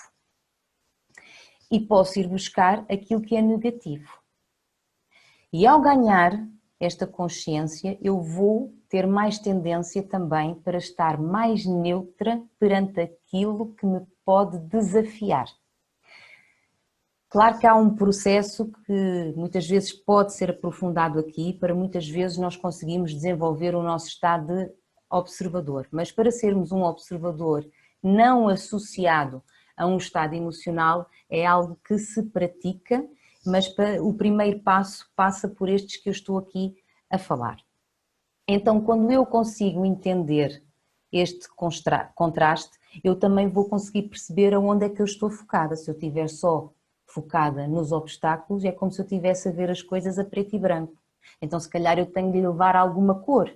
E posso ir buscar aquilo que é negativo. E ao ganhar esta consciência, eu vou ter mais tendência também para estar mais neutra perante aquilo que me pode desafiar. Claro que há um processo que muitas vezes pode ser aprofundado aqui, para muitas vezes nós conseguimos desenvolver o nosso estado de observador, mas para sermos um observador não associado a um estado emocional é algo que se pratica, mas o primeiro passo passa por estes que eu estou aqui a falar. Então, quando eu consigo entender este contraste, eu também vou conseguir perceber aonde é que eu estou focada. Se eu estiver só focada nos obstáculos, é como se eu estivesse a ver as coisas a preto e branco. Então, se calhar eu tenho de levar alguma cor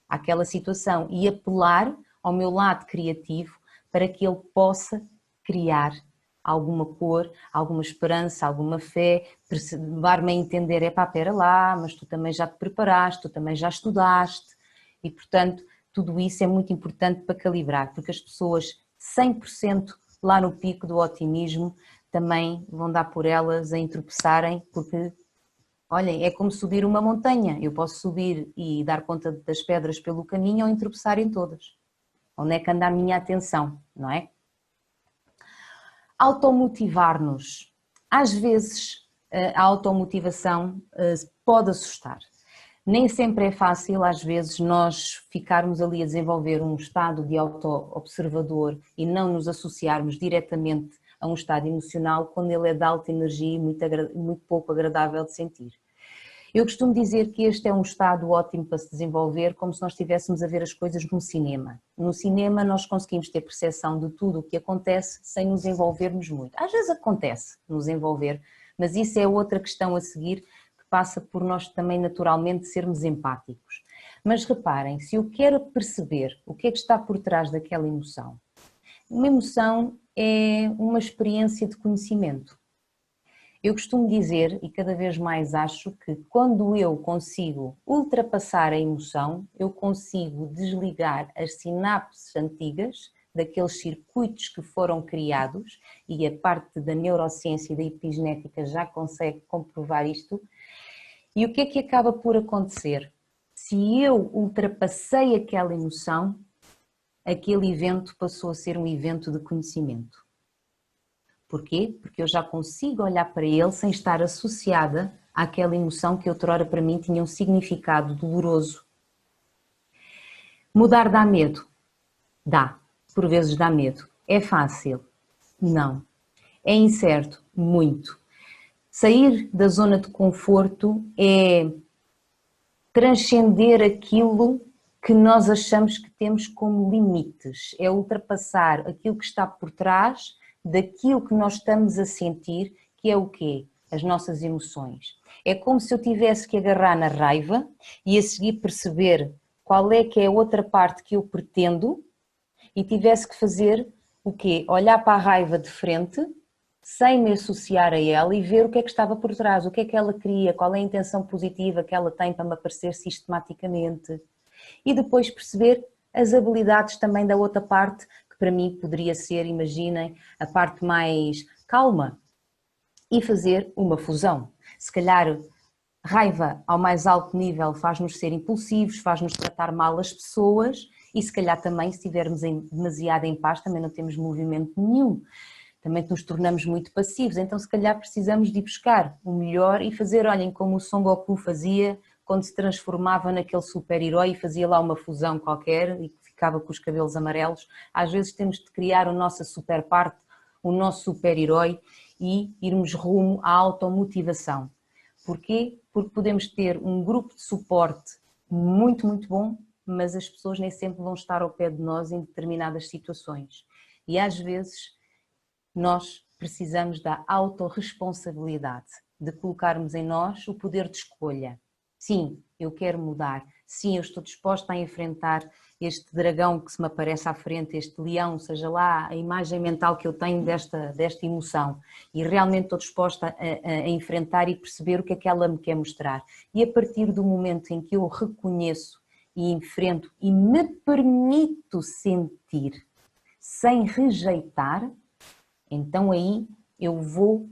àquela situação e apelar ao meu lado criativo para que ele possa criar alguma cor, alguma esperança, alguma fé, levar-me a entender, pera lá, mas tu também já te preparaste, tu também já estudaste e, portanto, tudo isso é muito importante para calibrar, porque as pessoas 100% lá no pico do otimismo também vão dar por elas a tropeçarem, porque, olhem, é como subir uma montanha, eu posso subir e dar conta das pedras pelo caminho ou tropeçar em todas. Onde é que anda a minha atenção, não é? Automotivar-nos. Às vezes a automotivação pode assustar. Nem sempre é fácil, às vezes, nós ficarmos ali a desenvolver um estado de auto-observador e não nos associarmos diretamente a um estado emocional quando ele é de alta energia e muito pouco agradável de sentir. Eu costumo dizer que este é um estado ótimo para se desenvolver, como se nós estivéssemos a ver as coisas no cinema. No cinema nós conseguimos ter percepção de tudo o que acontece sem nos envolvermos muito. Às vezes acontece nos envolver, mas isso é outra questão a seguir, que passa por nós também naturalmente sermos empáticos. Mas reparem, se eu quero perceber o que é que está por trás daquela emoção, uma emoção é uma experiência de conhecimento. Eu costumo dizer, e cada vez mais acho, que quando eu consigo ultrapassar a emoção, eu consigo desligar as sinapses antigas daqueles circuitos que foram criados, e a parte da neurociência e da epigenética já consegue comprovar isto. E o que é que acaba por acontecer? Se eu ultrapassei aquela emoção, aquele evento passou a ser um evento de conhecimento. Porquê? Porque eu já consigo olhar para ele sem estar associada àquela emoção que outrora para mim tinha um significado doloroso. Mudar dá medo? Dá. Por vezes dá medo. É fácil? Não. É incerto? Muito. Sair da zona de conforto é transcender aquilo que nós achamos que temos como limites. É ultrapassar aquilo que está por trás daquilo que nós estamos a sentir, que é o quê? As nossas emoções. É como se eu tivesse que agarrar na raiva e a seguir perceber qual é que é a outra parte que eu pretendo e tivesse que fazer o quê? Olhar para a raiva de frente, sem me associar a ela e ver o que é que estava por trás, o que é que ela queria, qual é a intenção positiva que ela tem para me aparecer sistematicamente. E depois perceber as habilidades também da outra parte, que para mim poderia ser, imaginem, a parte mais calma, e fazer uma fusão. Se calhar raiva ao mais alto nível faz-nos ser impulsivos, faz-nos tratar mal as pessoas e se calhar também se estivermos demasiado em paz também não temos movimento nenhum. Também nos tornamos muito passivos, então se calhar precisamos de ir buscar o melhor e fazer, olhem, como o Son Goku fazia quando se transformava naquele super-herói e fazia lá uma fusão qualquer e ficava com os cabelos amarelos. Às vezes temos de criar a nossa super parte, o nosso super-herói e irmos rumo à automotivação. Porquê? Porque podemos ter um grupo de suporte muito, muito bom, mas as pessoas nem sempre vão estar ao pé de nós em determinadas situações. E às vezes nós precisamos da autorresponsabilidade, de colocarmos em nós o poder de escolha. Sim, eu quero mudar. Sim, eu estou disposta a enfrentar este dragão que se me aparece à frente, este leão, seja lá a imagem mental que eu tenho desta emoção. E realmente estou disposta a enfrentar e perceber o que é que ela me quer mostrar. E a partir do momento em que eu reconheço e enfrento e me permito sentir sem rejeitar, então aí eu vou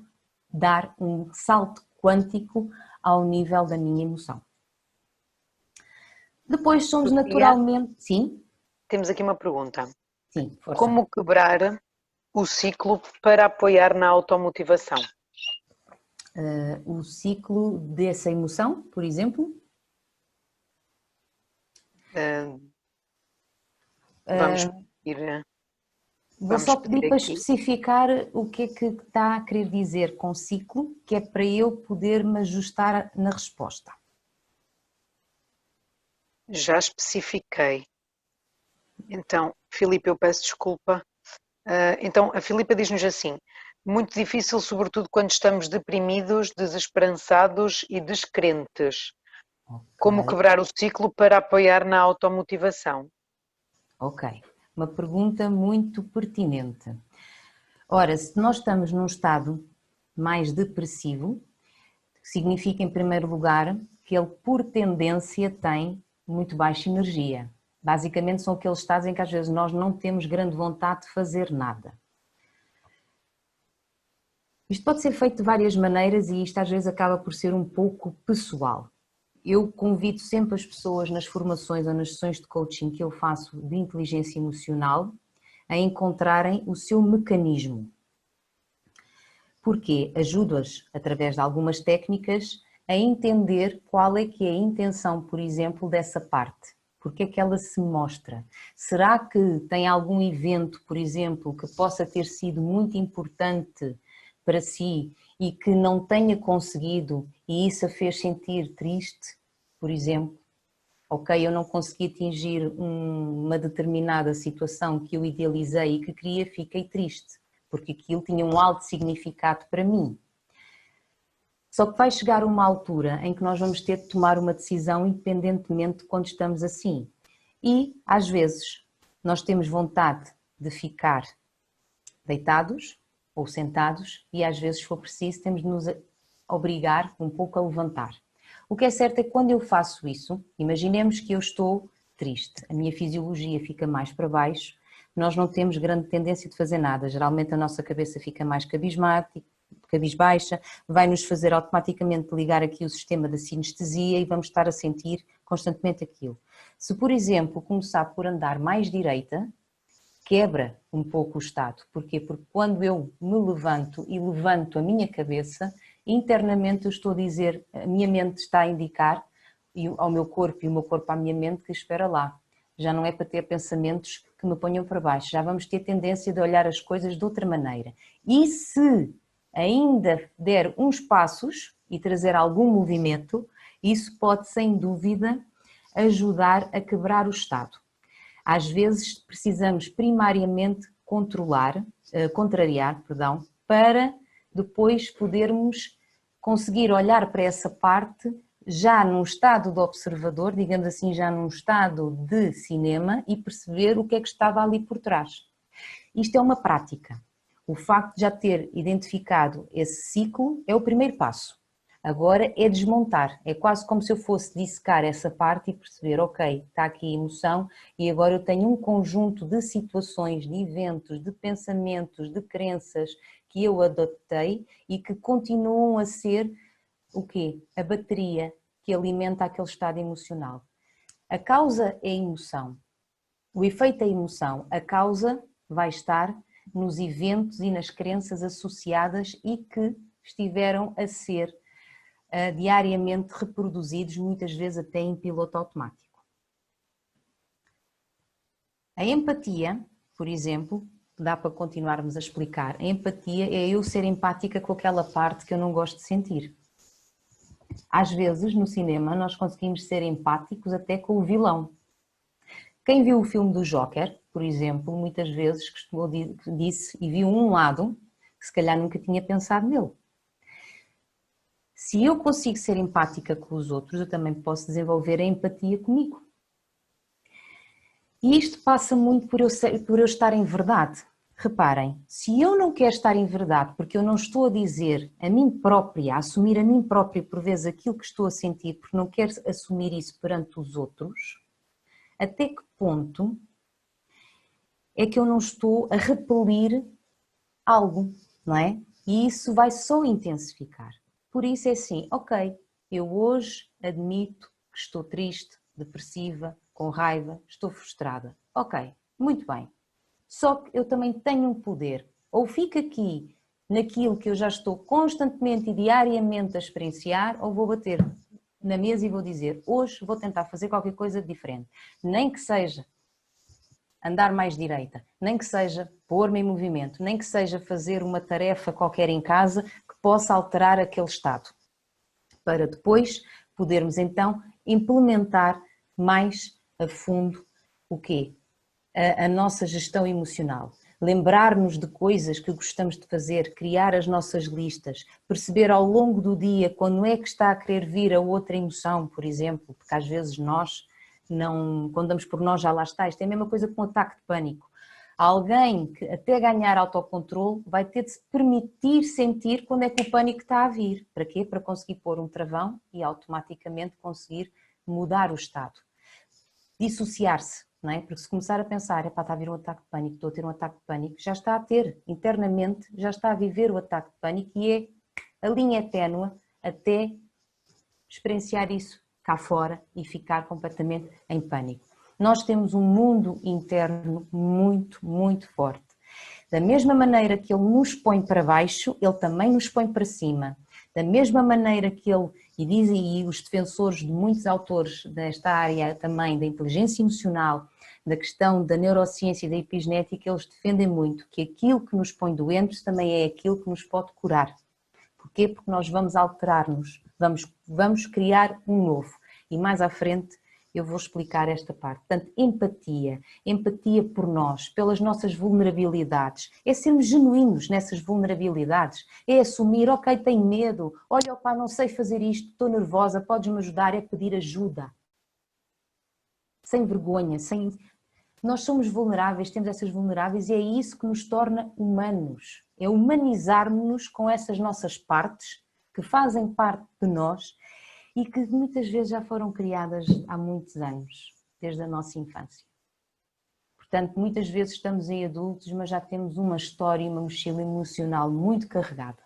dar um salto quântico ao nível da minha emoção. Depois somos Sofia, naturalmente... Sim? temos aqui uma pergunta. Sim, força. Como quebrar o ciclo para apoiar na automotivação? O ciclo dessa emoção, por exemplo? Vamos pedir, Vou só pedir para aqui. especificar o que é que está a querer dizer com ciclo, que é para eu poder me ajustar na resposta. Já especifiquei. Então, Filipe, eu peço desculpa. Então, a Filipa diz-nos assim: muito difícil, sobretudo quando estamos deprimidos, desesperançados e descrentes. Okay. Como quebrar o ciclo para apoiar na automotivação? Ok, uma pergunta muito pertinente. Ora, se nós estamos num estado mais depressivo, significa, em primeiro lugar, que ele, por tendência, tem muito baixa energia. Basicamente, são aqueles estados em que às vezes nós não temos grande vontade de fazer nada. Isto pode ser feito de várias maneiras e isto às vezes acaba por ser um pouco pessoal. Eu convido sempre as pessoas nas formações ou nas sessões de coaching que eu faço de inteligência emocional a encontrarem o seu mecanismo. Porque ajudo-as, através de algumas técnicas, a entender qual é que é a intenção, por exemplo, dessa parte. Porque é que ela se mostra? Será que tem algum evento, por exemplo, que possa ter sido muito importante para si e que não tenha conseguido e isso a fez sentir triste, por exemplo? Ok, eu não consegui atingir uma determinada situação que eu idealizei e que queria, fiquei triste, porque aquilo tinha um alto significado para mim. Só que vai chegar uma altura em que nós vamos ter de tomar uma decisão independentemente de quando estamos assim. E, às vezes, nós temos vontade de ficar deitados ou sentados e, às vezes, se for preciso, temos de nos obrigar um pouco a levantar. O que é certo é que quando eu faço isso, imaginemos que eu estou triste, a minha fisiologia fica mais para baixo, nós não temos grande tendência de fazer nada, geralmente a nossa cabeça fica mais cabisbaixa, vai-nos fazer automaticamente ligar aqui o sistema da sinestesia e vamos estar a sentir constantemente aquilo. Se, por exemplo, começar por andar mais direita, quebra um pouco o estado. Porquê? Porque quando eu me levanto e levanto a minha cabeça, internamente eu estou a dizer, a minha mente está a indicar ao meu corpo e o meu corpo à minha mente que espera lá. Já não é para ter pensamentos que me ponham para baixo, já vamos ter tendência de olhar as coisas de outra maneira. E se ainda der uns passos e trazer algum movimento, isso pode sem dúvida ajudar a quebrar o estado. Às vezes precisamos primariamente contrariar, para depois podermos conseguir olhar para essa parte já num estado de observador, digamos assim, já num estado de cinema e perceber o que é que estava ali por trás. Isto é uma prática. O facto de já ter identificado esse ciclo é o primeiro passo. Agora é desmontar, é quase como se eu fosse dissecar essa parte e perceber, ok, está aqui a emoção e agora eu tenho um conjunto de situações, de eventos, de pensamentos, de crenças que eu adotei e que continuam a ser o quê? A bateria que alimenta aquele estado emocional. A causa é a emoção, o efeito é a emoção, a causa vai estar nos eventos e nas crenças associadas e que estiveram a ser diariamente reproduzidos, muitas vezes até em piloto automático. A empatia, por exemplo, dá para continuarmos a explicar. A empatia é eu ser empática com aquela parte que eu não gosto de sentir. Às vezes, no cinema, nós conseguimos ser empáticos até com o vilão. Quem viu o filme do Joker, por exemplo, muitas vezes disse e viu um lado que se calhar nunca tinha pensado nele. Se eu consigo ser empática com os outros, eu também posso desenvolver a empatia comigo. E isto passa muito por eu estar em verdade. Reparem, se eu não quero estar em verdade porque eu não estou a dizer a mim própria, a assumir a mim própria por vezes aquilo que estou a sentir, porque não quero assumir isso perante os outros, até que ponto é que eu não estou a repelir algo, não é? E isso vai só intensificar. Por isso é assim, ok, eu hoje admito que estou triste, depressiva, com raiva, estou frustrada. Ok, muito bem. Só que eu também tenho um poder. Ou fico aqui naquilo que eu já estou constantemente e diariamente a experienciar, ou vou bater na mesa e vou dizer, hoje vou tentar fazer qualquer coisa de diferente. Nem que seja andar mais direita, nem que seja pôr-me em movimento, nem que seja fazer uma tarefa qualquer em casa que possa alterar aquele estado. Para depois podermos então implementar mais a fundo o quê? A nossa gestão emocional. Lembrar-nos de coisas que gostamos de fazer, criar as nossas listas, perceber ao longo do dia quando é que está a querer vir a outra emoção, por exemplo, porque às vezes nós, não, quando damos por nós já lá está, isto é a mesma coisa com um ataque de pânico. Alguém que até ganhar autocontrole vai ter de se permitir sentir quando é que o pânico está a vir. Para quê? Para conseguir pôr um travão e automaticamente conseguir mudar o estado. Dissociar-se. Não é? Porque se começar a pensar, epá, está a vir um ataque de pânico, estou a ter um ataque de pânico, já está a ter, internamente, já está a viver o ataque de pânico e a linha é ténue até experienciar isso cá fora e ficar completamente em pânico. Nós temos um mundo interno muito, muito forte. Da mesma maneira que ele nos põe para baixo, ele também nos põe para cima. Da mesma maneira que ele, e dizem os defensores de muitos autores desta área também da inteligência emocional, da questão da neurociência e da epigenética, eles defendem muito que aquilo que nos põe doentes também é aquilo que nos pode curar. Porquê? Porque nós vamos alterar-nos, vamos criar um novo. E mais à frente eu vou explicar esta parte. Portanto, empatia por nós, pelas nossas vulnerabilidades, é sermos genuínos nessas vulnerabilidades, é assumir, ok, tenho medo, olha, opá, não sei fazer isto, estou nervosa, podes-me ajudar, é pedir ajuda. Sem vergonha, Nós somos vulneráveis, temos essas vulneráveis e é isso que nos torna humanos, é humanizarmos-nos com essas nossas partes que fazem parte de nós e que muitas vezes já foram criadas há muitos anos, desde a nossa infância. Portanto, muitas vezes estamos em adultos, mas já temos uma história e uma mochila emocional muito carregada.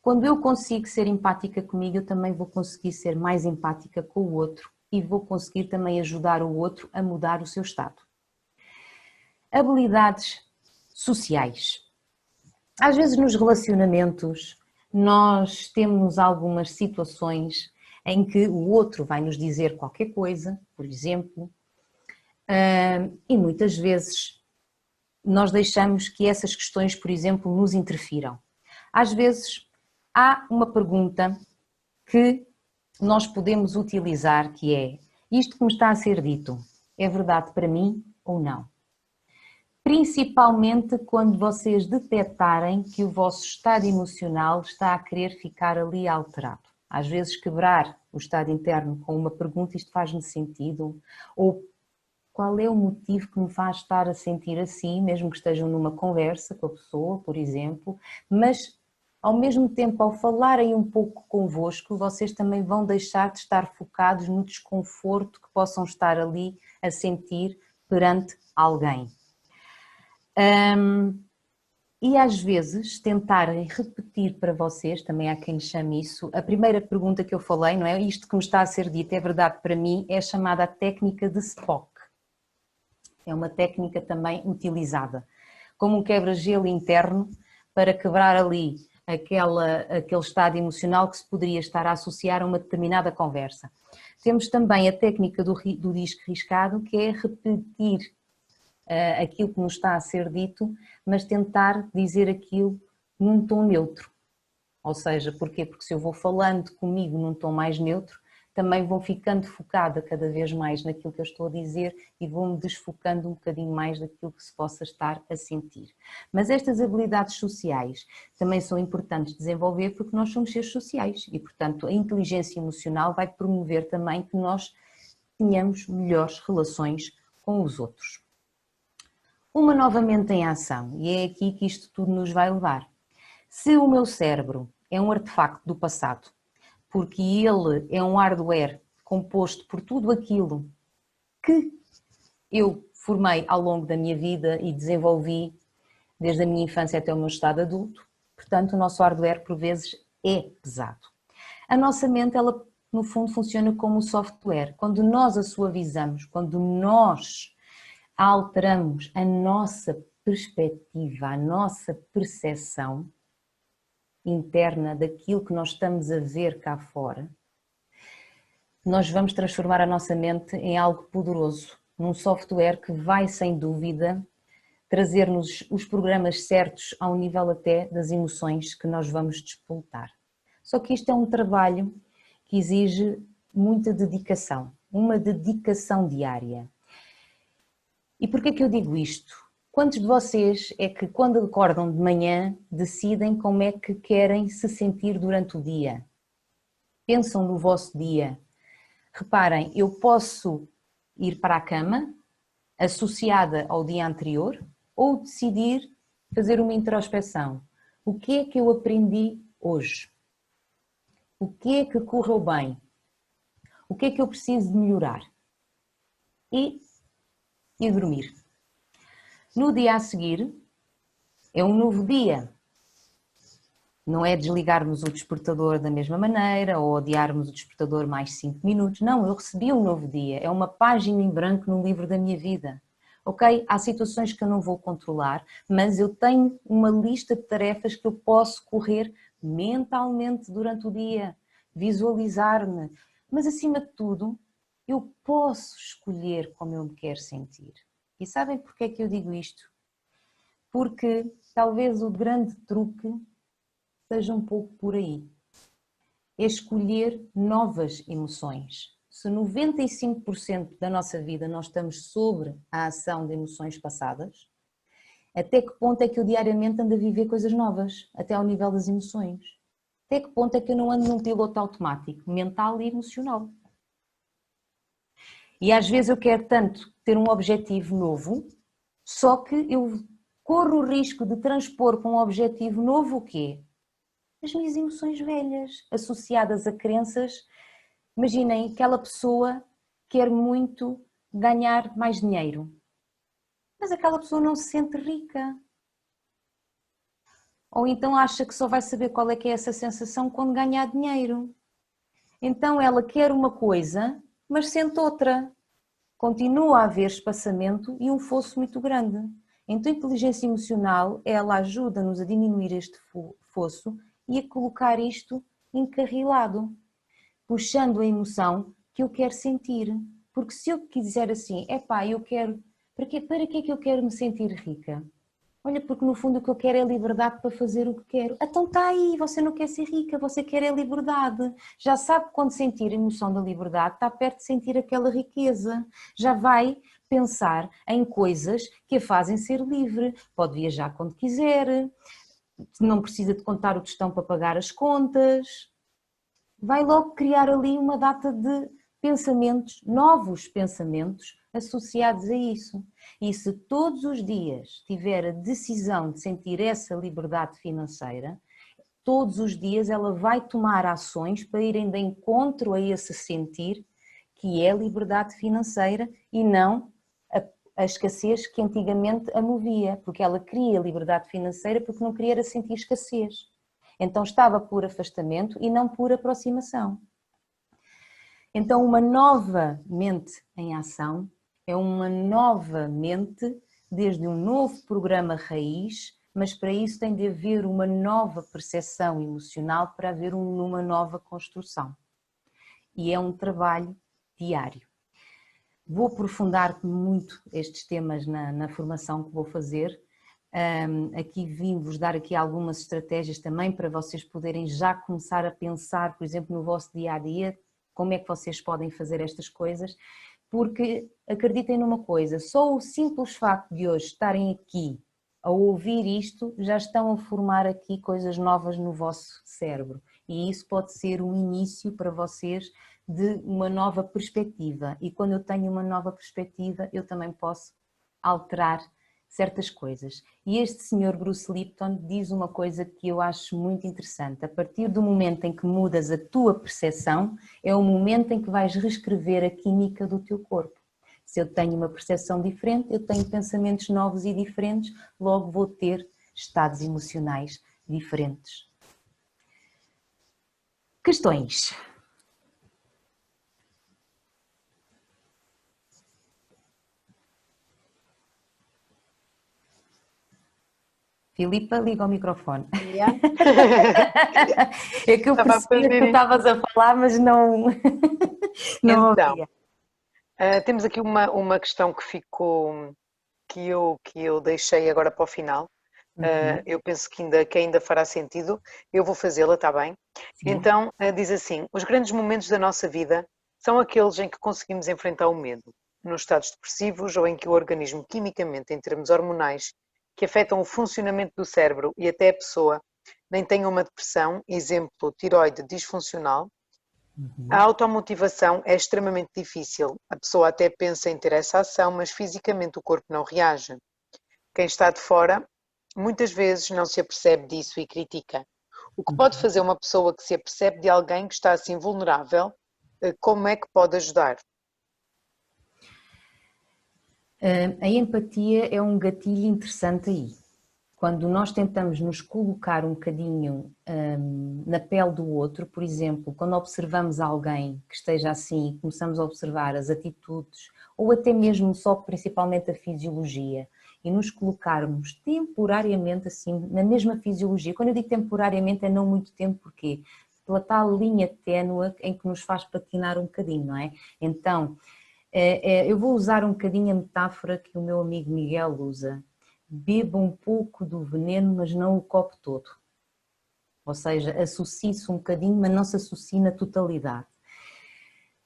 Quando eu consigo ser empática comigo, eu também vou conseguir ser mais empática com o outro e vou conseguir também ajudar o outro a mudar o seu estado. Habilidades sociais. Às vezes nos relacionamentos nós temos algumas situações em que o outro vai nos dizer qualquer coisa, por exemplo, e muitas vezes nós deixamos que essas questões, por exemplo, nos interfiram. Às vezes há uma pergunta que nós podemos utilizar, que é: isto que me está a ser dito é verdade para mim ou não? Principalmente quando vocês detectarem que o vosso estado emocional está a querer ficar ali alterado. Às vezes quebrar o estado interno com uma pergunta, isto faz-me sentido? Ou qual é o motivo que me faz estar a sentir assim, mesmo que estejam numa conversa com a pessoa, por exemplo, mas ao mesmo tempo, ao falarem um pouco convosco, vocês também vão deixar de estar focados no desconforto que possam estar ali a sentir perante alguém. E às vezes tentarem repetir para vocês, também há quem chame isso, a primeira pergunta que eu falei, não é? Isto que me está a ser dito é verdade para mim, é chamada a técnica de Spock. É uma técnica também utilizada como um quebra-gelo interno para quebrar ali aquele estado emocional que se poderia estar a associar a uma determinada conversa. Temos também a técnica do disco riscado, que é repetir aquilo que nos está a ser dito, mas tentar dizer aquilo num tom neutro. Ou seja, porquê? Porque se eu vou falando comigo num tom mais neutro, também vou ficando focada cada vez mais naquilo que eu estou a dizer e vou-me desfocando um bocadinho mais daquilo que se possa estar a sentir. Mas estas habilidades sociais também são importantes desenvolver porque nós somos seres sociais e, portanto, a inteligência emocional vai promover também que nós tenhamos melhores relações com os outros. Uma novamente em ação, e é aqui que isto tudo nos vai levar. Se o meu cérebro é um artefacto do passado, porque ele é um hardware composto por tudo aquilo que eu formei ao longo da minha vida e desenvolvi desde a minha infância até o meu estado adulto, portanto o nosso hardware por vezes é pesado. A nossa mente, ela no fundo funciona como o software. Quando nós a suavizamos, quando nós alteramos a nossa perspectiva, a nossa percepção interna daquilo que nós estamos a ver cá fora, nós vamos transformar a nossa mente em algo poderoso, num software que vai, sem dúvida, trazer-nos os programas certos ao nível até das emoções que nós vamos despoltar. Só que isto é um trabalho que exige muita dedicação, uma dedicação diária. E porquê que eu digo isto? Quantos de vocês é que quando acordam de manhã decidem como é que querem se sentir durante o dia? Pensam no vosso dia. Reparem, eu posso ir para a cama associada ao dia anterior ou decidir fazer uma introspeção. O que é que eu aprendi hoje? O que é que correu bem? O que é que eu preciso de melhorar? E dormir. No dia a seguir, é um novo dia. Não é desligarmos o despertador da mesma maneira ou adiarmos o despertador mais 5 minutos. Não, eu recebi um novo dia. É uma página em branco no livro da minha vida. Ok? Há situações que eu não vou controlar, mas eu tenho uma lista de tarefas que eu posso correr mentalmente durante o dia, visualizar-me. Mas acima de tudo, eu posso escolher como eu me quero sentir. E sabem porque é que eu digo isto? Porque talvez o grande truque seja um pouco por aí. É escolher novas emoções. Se 95% da nossa vida nós estamos sobre a ação de emoções passadas, até que ponto é que eu diariamente ando a viver coisas novas, até ao nível das emoções? Até que ponto é que eu não ando num piloto automático, mental e emocional? E às vezes eu quero tanto ter um objetivo novo, só que eu corro o risco de transpor para um objetivo novo o quê? As minhas emoções velhas, associadas a crenças. Imaginem, aquela pessoa quer muito ganhar mais dinheiro, mas aquela pessoa não se sente rica. Ou então acha que só vai saber qual é que é essa sensação quando ganhar dinheiro. Então ela quer uma coisa, mas sente outra. Continua a haver espaçamento e um fosso muito grande. Então a inteligência emocional, ela ajuda-nos a diminuir este fosso e a colocar isto encarrilado, puxando a emoção que eu quero sentir. Porque se eu quiser assim, epá, eu quero, para que é que eu quero me sentir rica? Olha, porque no fundo o que eu quero é liberdade para fazer o que quero. Então está aí, você não quer ser rica, você quer é liberdade. Já sabe que quando sentir a emoção da liberdade, está perto de sentir aquela riqueza. Já vai pensar em coisas que a fazem ser livre. Pode viajar quando quiser, não precisa de contar o tostão para pagar as contas. Vai logo criar ali uma data de pensamentos, novos pensamentos associados a isso. E se todos os dias tiver a decisão de sentir essa liberdade financeira, todos os dias ela vai tomar ações para irem de encontro a esse sentir que é liberdade financeira e não a escassez que antigamente a movia, porque ela queria liberdade financeira porque não queria sentir escassez. Então estava por afastamento e não por aproximação. Então uma nova mente em ação é uma nova mente desde um novo programa raiz, mas para isso tem de haver uma nova percepção emocional para haver uma nova construção. E é um trabalho diário. Vou aprofundar muito estes temas na formação que vou fazer. Aqui vim-vos dar aqui algumas estratégias também para vocês poderem já começar a pensar, por exemplo, no vosso dia-a-dia, como é que vocês podem fazer estas coisas, porque acreditem numa coisa, só o simples facto de hoje estarem aqui a ouvir isto, já estão a formar aqui coisas novas no vosso cérebro e isso pode ser um início para vocês de uma nova perspectiva e quando eu tenho uma nova perspectiva eu também posso alterar certas coisas. E este senhor Bruce Lipton diz uma coisa que eu acho muito interessante. A partir do momento em que mudas a tua percepção, é o momento em que vais reescrever a química do teu corpo. Se eu tenho uma percepção diferente, eu tenho pensamentos novos e diferentes, logo vou ter estados emocionais diferentes. Questões? Filipa, liga o microfone. Yeah. É que eu Estava a percebia que tu fazer. estavas a falar, mas não, não Então, ouvia. temos aqui uma questão que ficou, que eu deixei agora para o final. Uhum, Eu penso que ainda fará sentido. Eu vou fazê-la, está bem? sim. Então, diz assim: os grandes momentos da nossa vida são aqueles em que conseguimos enfrentar o medo, nos estados depressivos ou em que o organismo, quimicamente, em termos hormonais, que afetam o funcionamento do cérebro e até a pessoa, nem tem uma depressão, exemplo, tiroide disfuncional. A Uhum. automotivação é extremamente difícil. A pessoa até pensa em ter essa ação, mas fisicamente o corpo não reage. Quem está de fora muitas vezes não se apercebe disso e critica. O que pode fazer uma pessoa que se apercebe de alguém que está assim vulnerável? Como é que pode ajudar? A empatia é um gatilho interessante aí. Quando nós tentamos nos colocar um bocadinho na pele do outro, por exemplo, quando observamos alguém que esteja assim e começamos a observar as atitudes ou até mesmo só principalmente a fisiologia e nos colocarmos temporariamente assim na mesma fisiologia, quando eu digo temporariamente é não muito tempo, porquê? Pela tal linha ténue em que nos faz patinar um bocadinho, não é? Então, eu vou usar um bocadinho a metáfora que o meu amigo Miguel usa. Beba um pouco do veneno, mas não o copo todo. Ou seja, associe-se um bocadinho, mas não se associe na totalidade.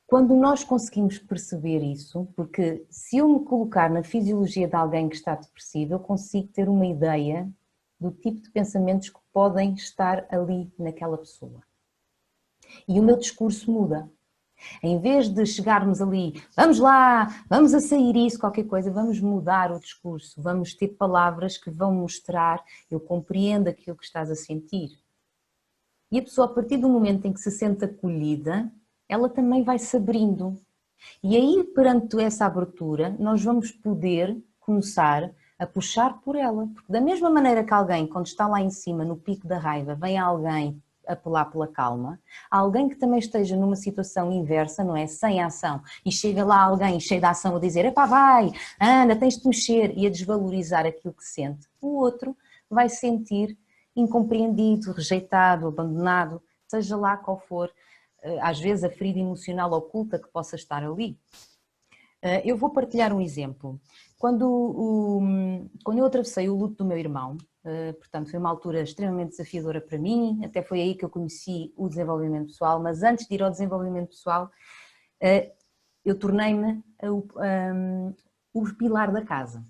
Quando nós conseguimos perceber isso, porque se eu me colocar na fisiologia de alguém que está depressivo, eu consigo ter uma ideia do tipo de pensamentos que podem estar ali naquela pessoa. E o meu discurso muda. Em vez de chegarmos ali, vamos lá, vamos a sair isso, qualquer coisa, vamos mudar o discurso, vamos ter palavras que vão mostrar, eu compreendo aquilo que estás a sentir. E a pessoa, a partir do momento em que se sente acolhida, ela também vai se abrindo. E aí, perante essa abertura, nós vamos poder começar a puxar por ela. Porque da mesma maneira que alguém, quando está lá em cima, no pico da raiva, vem alguém apelar pela calma, há alguém que também esteja numa situação inversa, não é? Sem ação, e chega lá alguém cheio de ação a dizer, epá, vai, anda, tens de mexer, e a desvalorizar aquilo que sente. O outro vai sentir incompreendido, rejeitado, abandonado, seja lá qual for, às vezes a ferida emocional oculta que possa estar ali. Eu vou partilhar um exemplo. Quando eu atravessei o luto do meu irmão, portanto foi uma altura extremamente desafiadora para mim, até foi aí que eu conheci o desenvolvimento pessoal, mas antes de ir ao desenvolvimento pessoal, eu tornei-me o pilar da casa.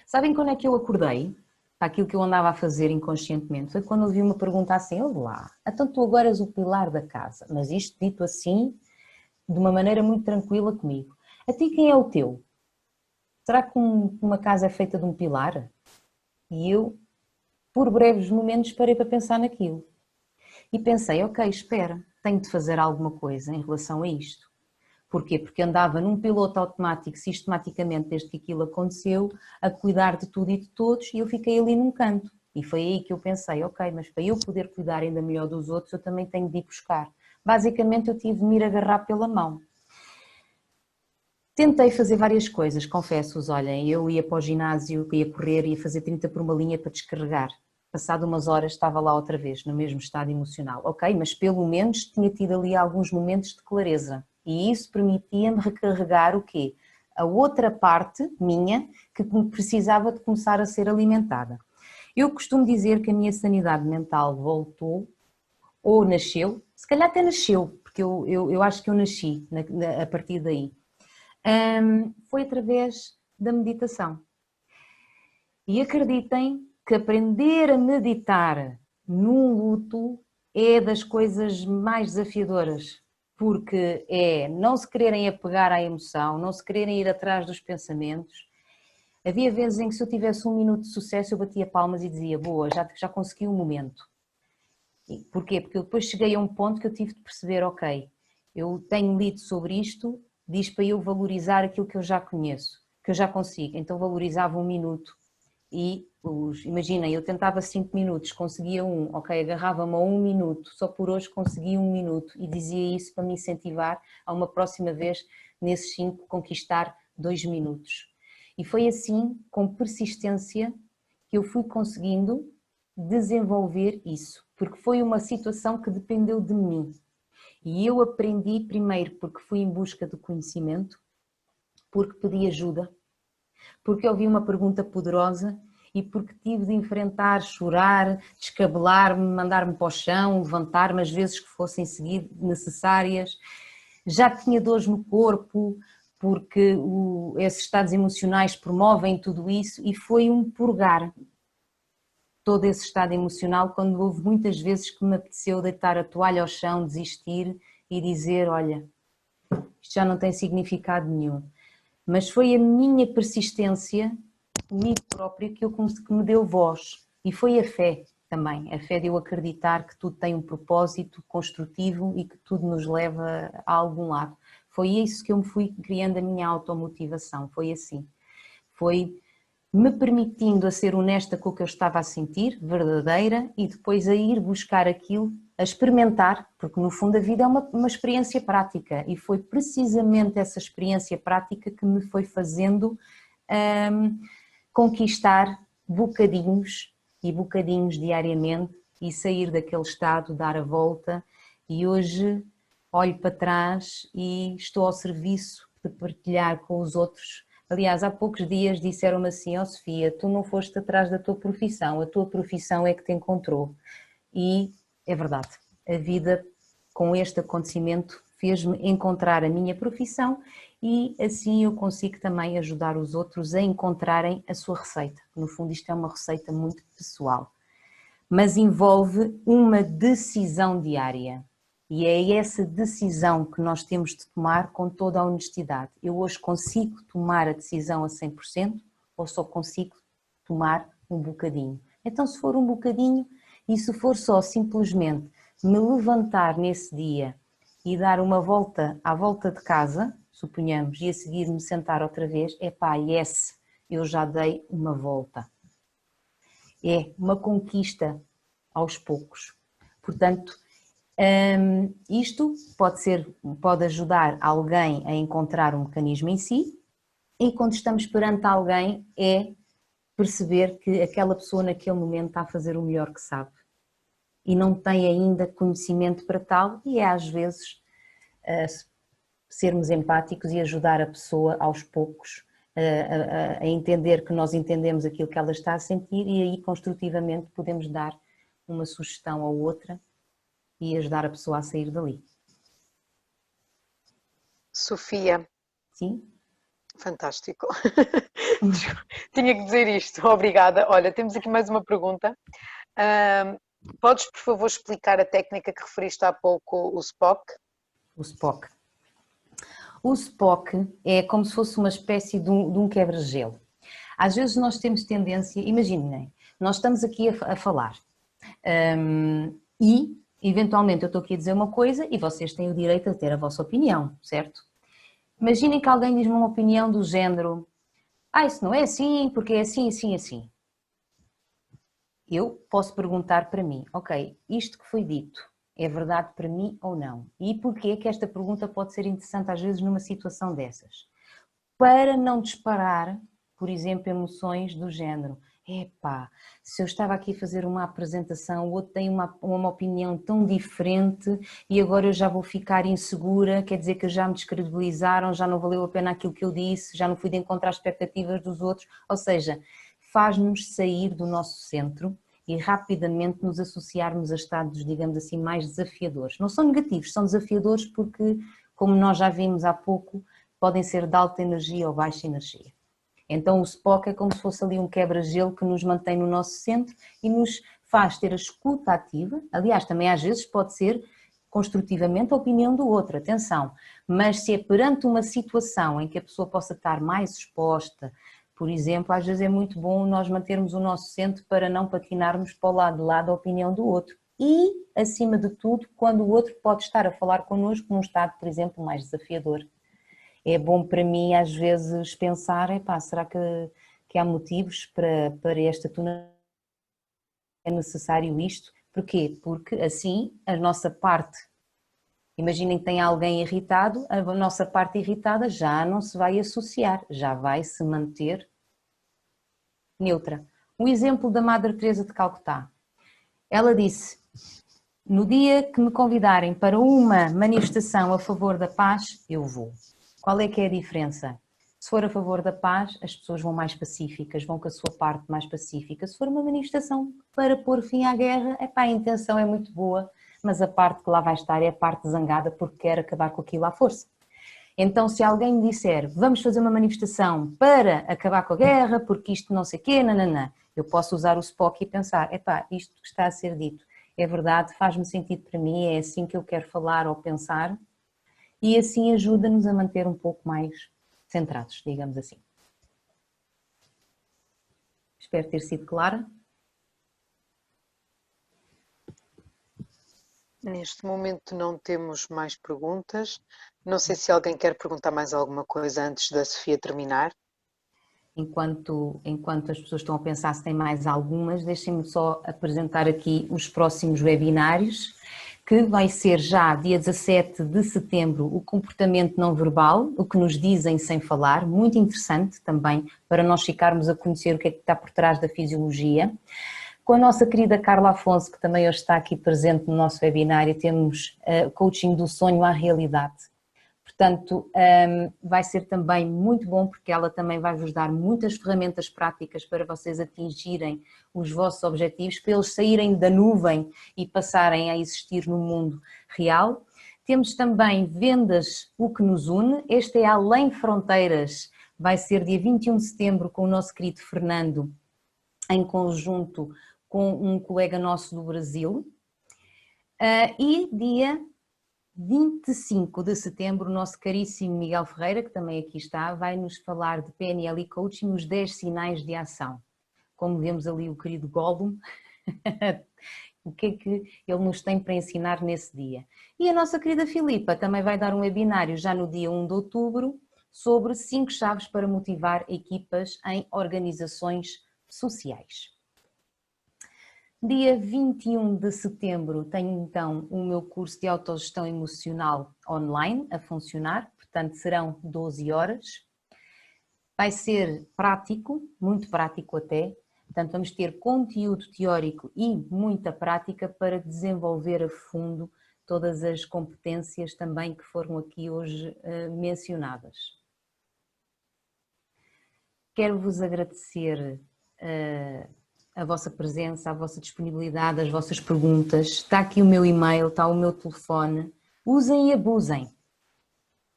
Sabem quando é que eu acordei? Para aquilo que eu andava a fazer inconscientemente, foi quando ouvi uma pergunta assim, olá, então tu agora és o pilar da casa, mas isto dito assim, de uma maneira muito tranquila comigo. A ti quem é o teu? Será que uma casa é feita de um pilar? E eu, por breves momentos, parei para pensar naquilo. E pensei, ok, espera, tenho de fazer alguma coisa em relação a isto. Porquê? Porque andava num piloto automático sistematicamente desde que aquilo aconteceu, a cuidar de tudo e de todos, e eu fiquei ali num canto. E foi aí que eu pensei, ok, mas para eu poder cuidar ainda melhor dos outros, eu também tenho de ir buscar. Basicamente eu tive de me ir agarrar pela mão. Tentei fazer várias coisas, confesso-vos, olhem, eu ia para o ginásio, ia correr, ia fazer 30 por uma linha para descarregar. Passado umas horas estava lá outra vez, no mesmo estado emocional. Ok, mas pelo menos tinha tido ali alguns momentos de clareza. E isso permitia-me recarregar o quê? A outra parte minha que precisava de começar a ser alimentada. Eu costumo dizer que a minha sanidade mental voltou ou nasceu, se calhar até nasceu, porque eu acho que eu nasci a partir daí. Foi através da meditação. E acreditem que aprender a meditar num luto é das coisas mais desafiadoras, porque é não se quererem apegar à emoção, não se quererem ir atrás dos pensamentos. Havia vezes em que se eu tivesse um minuto de sucesso eu batia palmas e dizia, boa, já consegui um momento. E porquê? Porque eu depois cheguei a um ponto que eu tive de perceber, ok, eu tenho lido sobre isto, diz para eu valorizar aquilo que eu já conheço, que eu já consigo. Então valorizava um minuto e Imaginem, eu tentava 5 minutos, conseguia um, ok, agarrava-me a 1 minuto, só por hoje consegui 1 minuto e dizia isso para me incentivar a uma próxima vez, nesses 5, conquistar 2 minutos. E foi assim, com persistência, que eu fui conseguindo desenvolver isso, porque foi uma situação que dependeu de mim. E eu aprendi primeiro porque fui em busca de conhecimento, porque pedi ajuda, porque ouvi uma pergunta poderosa e porque tive de enfrentar, chorar, descabelar-me, mandar-me para o chão, levantar-me as vezes que fossem necessárias. Já tinha dores no corpo, porque esses estados emocionais promovem tudo isso e foi um purgar todo esse estado emocional quando houve muitas vezes que me apeteceu deitar a toalha ao chão, desistir e dizer, olha, isto já não tem significado nenhum. Mas foi a minha persistência comigo própria que me deu voz. E foi a fé também, a fé de eu acreditar que tudo tem um propósito construtivo e que tudo nos leva a algum lado. Foi isso que eu me fui criando a minha automotivação, foi assim. Foi me permitindo a ser honesta com o que eu estava a sentir, verdadeira, e depois a ir buscar aquilo, a experimentar, porque no fundo a vida é uma experiência prática e foi precisamente essa experiência prática que me foi fazendo conquistar bocadinhos e bocadinhos diariamente e sair daquele estado, dar a volta e hoje olho para trás e estou ao serviço de partilhar com os outros. Aliás, há poucos dias disseram-me assim, Sofia, tu não foste atrás da tua profissão, a tua profissão é que te encontrou. E é verdade, a vida com este acontecimento fez-me encontrar a minha profissão e assim eu consigo também ajudar os outros a encontrarem a sua receita. No fundo isto é uma receita muito pessoal, mas envolve uma decisão diária. E é essa decisão que nós temos de tomar com toda a honestidade. Eu hoje consigo tomar a decisão a 100% ou só consigo tomar um bocadinho? Então se for um bocadinho e se for só simplesmente me levantar nesse dia e dar uma volta à volta de casa, suponhamos, e a seguir me sentar outra vez, yes, eu já dei uma volta. É uma conquista aos poucos. Portanto, isto pode ajudar alguém a encontrar um mecanismo em si e quando estamos perante alguém é perceber que aquela pessoa naquele momento está a fazer o melhor que sabe e não tem ainda conhecimento para tal e é às vezes sermos empáticos e ajudar a pessoa aos poucos a entender que nós entendemos aquilo que ela está a sentir e aí construtivamente podemos dar uma sugestão ou outra e ajudar a pessoa a sair dali. Sofia. Sim? Fantástico. Tinha que dizer isto. Obrigada. Olha, temos aqui mais uma pergunta. Podes, por favor, explicar a técnica que referiste há pouco, o SPOC? O SPOC. O SPOC é como se fosse uma espécie de um quebra-gelo. Às vezes nós temos tendência, imaginem, nós estamos aqui a falar e eventualmente eu estou aqui a dizer uma coisa e vocês têm o direito a ter a vossa opinião, certo? Imaginem que alguém diz-me uma opinião do género, isso não é assim, porque é assim, assim, assim. Eu posso perguntar para mim, ok, isto que foi dito é verdade para mim ou não? E porquê que esta pergunta pode ser interessante às vezes numa situação dessas? Para não disparar, por exemplo, emoções do género, se eu estava aqui a fazer uma apresentação, o outro tem uma opinião tão diferente e agora eu já vou ficar insegura, quer dizer que já me descredibilizaram, já não valeu a pena aquilo que eu disse, já não fui de encontrar expectativas dos outros, ou seja, faz-nos sair do nosso centro e rapidamente nos associarmos a estados, digamos assim, mais desafiadores. Não são negativos, são desafiadores porque, como nós já vimos há pouco, podem ser de alta energia ou baixa energia. Então o SPOC é como se fosse ali um quebra-gelo que nos mantém no nosso centro e nos faz ter a escuta ativa, aliás também às vezes pode ser construtivamente a opinião do outro, atenção, mas se é perante uma situação em que a pessoa possa estar mais exposta, por exemplo, às vezes é muito bom nós mantermos o nosso centro para não patinarmos para o lado de lá da opinião do outro e, acima de tudo, quando o outro pode estar a falar connosco num estado, por exemplo, mais desafiador. É bom para mim às vezes pensar, será que que há motivos para esta tona, é necessário isto. Porquê? Porque assim a nossa parte, imaginem que tem alguém irritado, a nossa parte irritada já não se vai associar, já vai se manter neutra. Um exemplo da Madre Teresa de Calcutá. Ela disse: no dia que me convidarem para uma manifestação a favor da paz, eu vou. Qual é que é a diferença? Se for a favor da paz, as pessoas vão mais pacíficas, vão com a sua parte mais pacífica. Se for uma manifestação para pôr fim à guerra, epá, a intenção é muito boa, mas a parte que lá vai estar é a parte zangada porque quer acabar com aquilo à força. Então, se alguém me disser, vamos fazer uma manifestação para acabar com a guerra, porque isto não sei o quê, nananã, eu posso usar o Spock e pensar, epá, isto que está a ser dito é verdade, faz-me sentido para mim, é assim que eu quero falar ou pensar, e assim ajuda-nos a manter um pouco mais centrados, digamos assim. Espero ter sido clara. Neste momento não temos mais perguntas. Não sei se alguém quer perguntar mais alguma coisa antes da Sofia terminar. Enquanto as pessoas estão a pensar se tem mais algumas, deixem-me só apresentar aqui os próximos webinários, que vai ser já dia 17 de setembro o comportamento não verbal, o que nos dizem sem falar, muito interessante também para nós ficarmos a conhecer o que é que está por trás da fisiologia. Com a nossa querida Carla Afonso, que também hoje está aqui presente no nosso webinário, temos coaching do sonho à realidade. Portanto, vai ser também muito bom porque ela também vai vos dar muitas ferramentas práticas para vocês atingirem os vossos objetivos, para eles saírem da nuvem e passarem a existir no mundo real. Temos também Vendas, o que nos une. Este é Além Fronteiras, vai ser dia 21 de setembro com o nosso querido Fernando, em conjunto com um colega nosso do Brasil. E dia 25 de setembro, o nosso caríssimo Miguel Ferreira, que também aqui está, vai nos falar de PNL e Coaching, os 10 sinais de ação. Como vemos ali o querido Gollum, o que é que ele nos tem para ensinar nesse dia. E a nossa querida Filipa também vai dar um webinário já no dia 1 de outubro sobre 5 chaves para motivar equipas em organizações sociais. Dia 21 de setembro tenho então o meu curso de autogestão emocional online a funcionar, portanto serão 12 horas. Vai ser prático, muito prático até, portanto vamos ter conteúdo teórico e muita prática para desenvolver a fundo todas as competências também que foram aqui hoje mencionadas. Quero-vos agradecer a vossa presença, a vossa disponibilidade, as vossas perguntas. Está aqui o meu e-mail, está o meu telefone. Usem e abusem.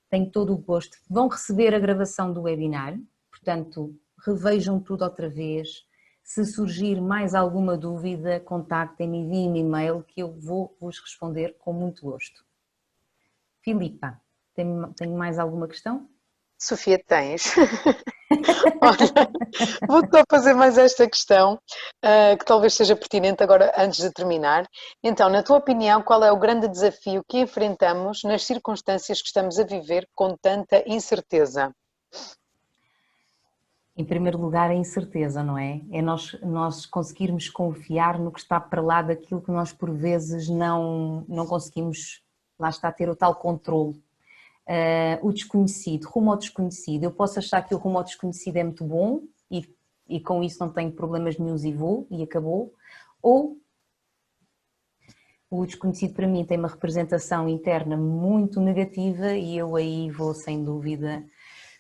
Tenho todo o gosto. Vão receber a gravação do webinar, portanto, revejam tudo outra vez. Se surgir mais alguma dúvida, contactem-me, enviem-me e-mail que eu vou vos responder com muito gosto. Filipa, tenho mais alguma questão? Sofia, tens. Olha, vou só fazer mais esta questão, que talvez seja pertinente agora antes de terminar. Então, na tua opinião, qual é o grande desafio que enfrentamos nas circunstâncias que estamos a viver com tanta incerteza? Em primeiro lugar, a incerteza, não é? É nós conseguirmos confiar no que está para lá daquilo que nós por vezes não conseguimos, lá está, ter o tal controle. O desconhecido, rumo ao desconhecido. Eu posso achar que o rumo ao desconhecido é muito bom e com isso não tenho problemas nenhuns e vou e acabou. Ou o desconhecido para mim tem uma representação interna muito negativa e eu aí vou sem dúvida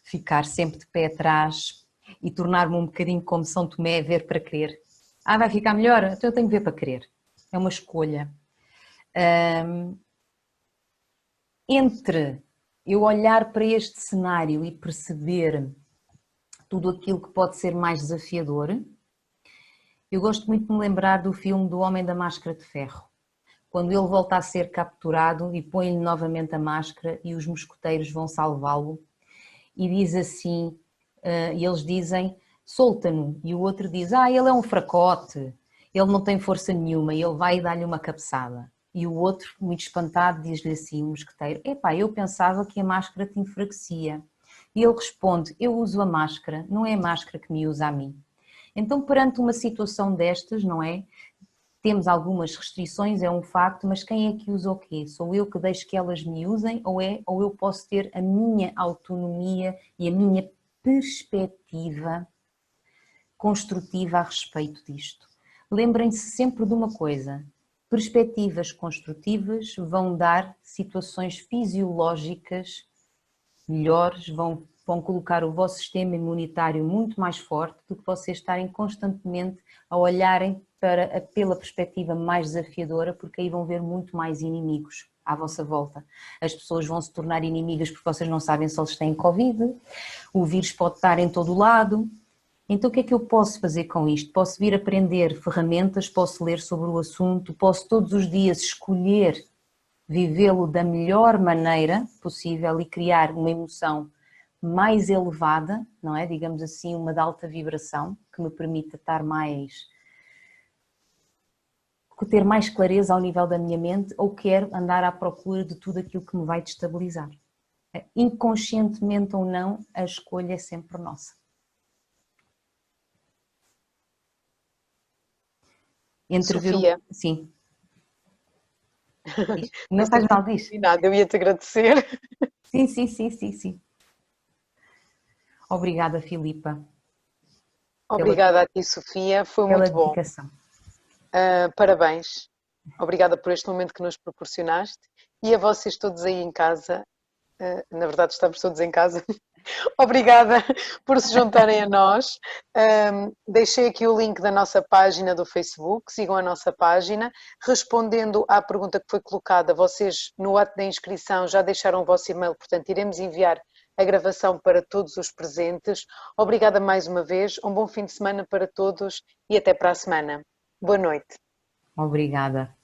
ficar sempre de pé atrás e tornar-me um bocadinho como São Tomé a ver para crer. Vai ficar melhor? Então eu tenho que ver para crer. É uma escolha. Entre eu olhar para este cenário e perceber tudo aquilo que pode ser mais desafiador, eu gosto muito de me lembrar do filme do Homem da Máscara de Ferro, quando ele volta a ser capturado e põe-lhe novamente a máscara e os mosqueteiros vão salvá-lo e diz assim, e eles dizem, solta-no, e o outro diz, ele é um fracote, ele não tem força nenhuma, e ele vai e dá-lhe uma cabeçada. E o outro, muito espantado, diz-lhe assim, o mosqueteiro, eu pensava que a máscara te enfraquecia. E ele responde: eu uso a máscara, não é a máscara que me usa a mim. Então, perante uma situação destas, não é? Temos algumas restrições, é um facto, mas quem é que usa o quê? Sou eu que deixo que elas me usem ou eu posso ter a minha autonomia e a minha perspectiva construtiva a respeito disto? Lembrem-se sempre de uma coisa: perspectivas construtivas vão dar situações fisiológicas melhores, vão colocar o vosso sistema imunitário muito mais forte do que vocês estarem constantemente a olharem pela perspectiva mais desafiadora, porque aí vão ver muito mais inimigos à vossa volta. As pessoas vão se tornar inimigas porque vocês não sabem se eles têm Covid, o vírus pode estar em todo o lado. Então o que é que eu posso fazer com isto? Posso vir aprender ferramentas, posso ler sobre o assunto, posso todos os dias escolher vivê-lo da melhor maneira possível e criar uma emoção mais elevada, não é? Digamos assim, uma de alta vibração, que me permita ter mais clareza ao nível da minha mente, ou quero andar à procura de tudo aquilo que me vai destabilizar. Inconscientemente ou não, a escolha é sempre nossa. Sofia. Sim. Não faz mal, diz. Nada, eu ia-te agradecer. Sim. Obrigada, Filipa. Obrigada a ti, Sofia, foi Pela muito bom. dedicação. Parabéns. Obrigada por este momento que nos proporcionaste e a vocês todos aí em casa. Na verdade, estamos todos em casa. Obrigada por se juntarem a nós. Deixei aqui o link da nossa página do Facebook, sigam a nossa página. Respondendo à pergunta que foi colocada, vocês no ato da inscrição já deixaram o vosso e-mail, portanto iremos enviar a gravação para todos os presentes. Obrigada mais uma vez, um bom fim de semana para todos e até para a semana. Boa noite. Obrigada.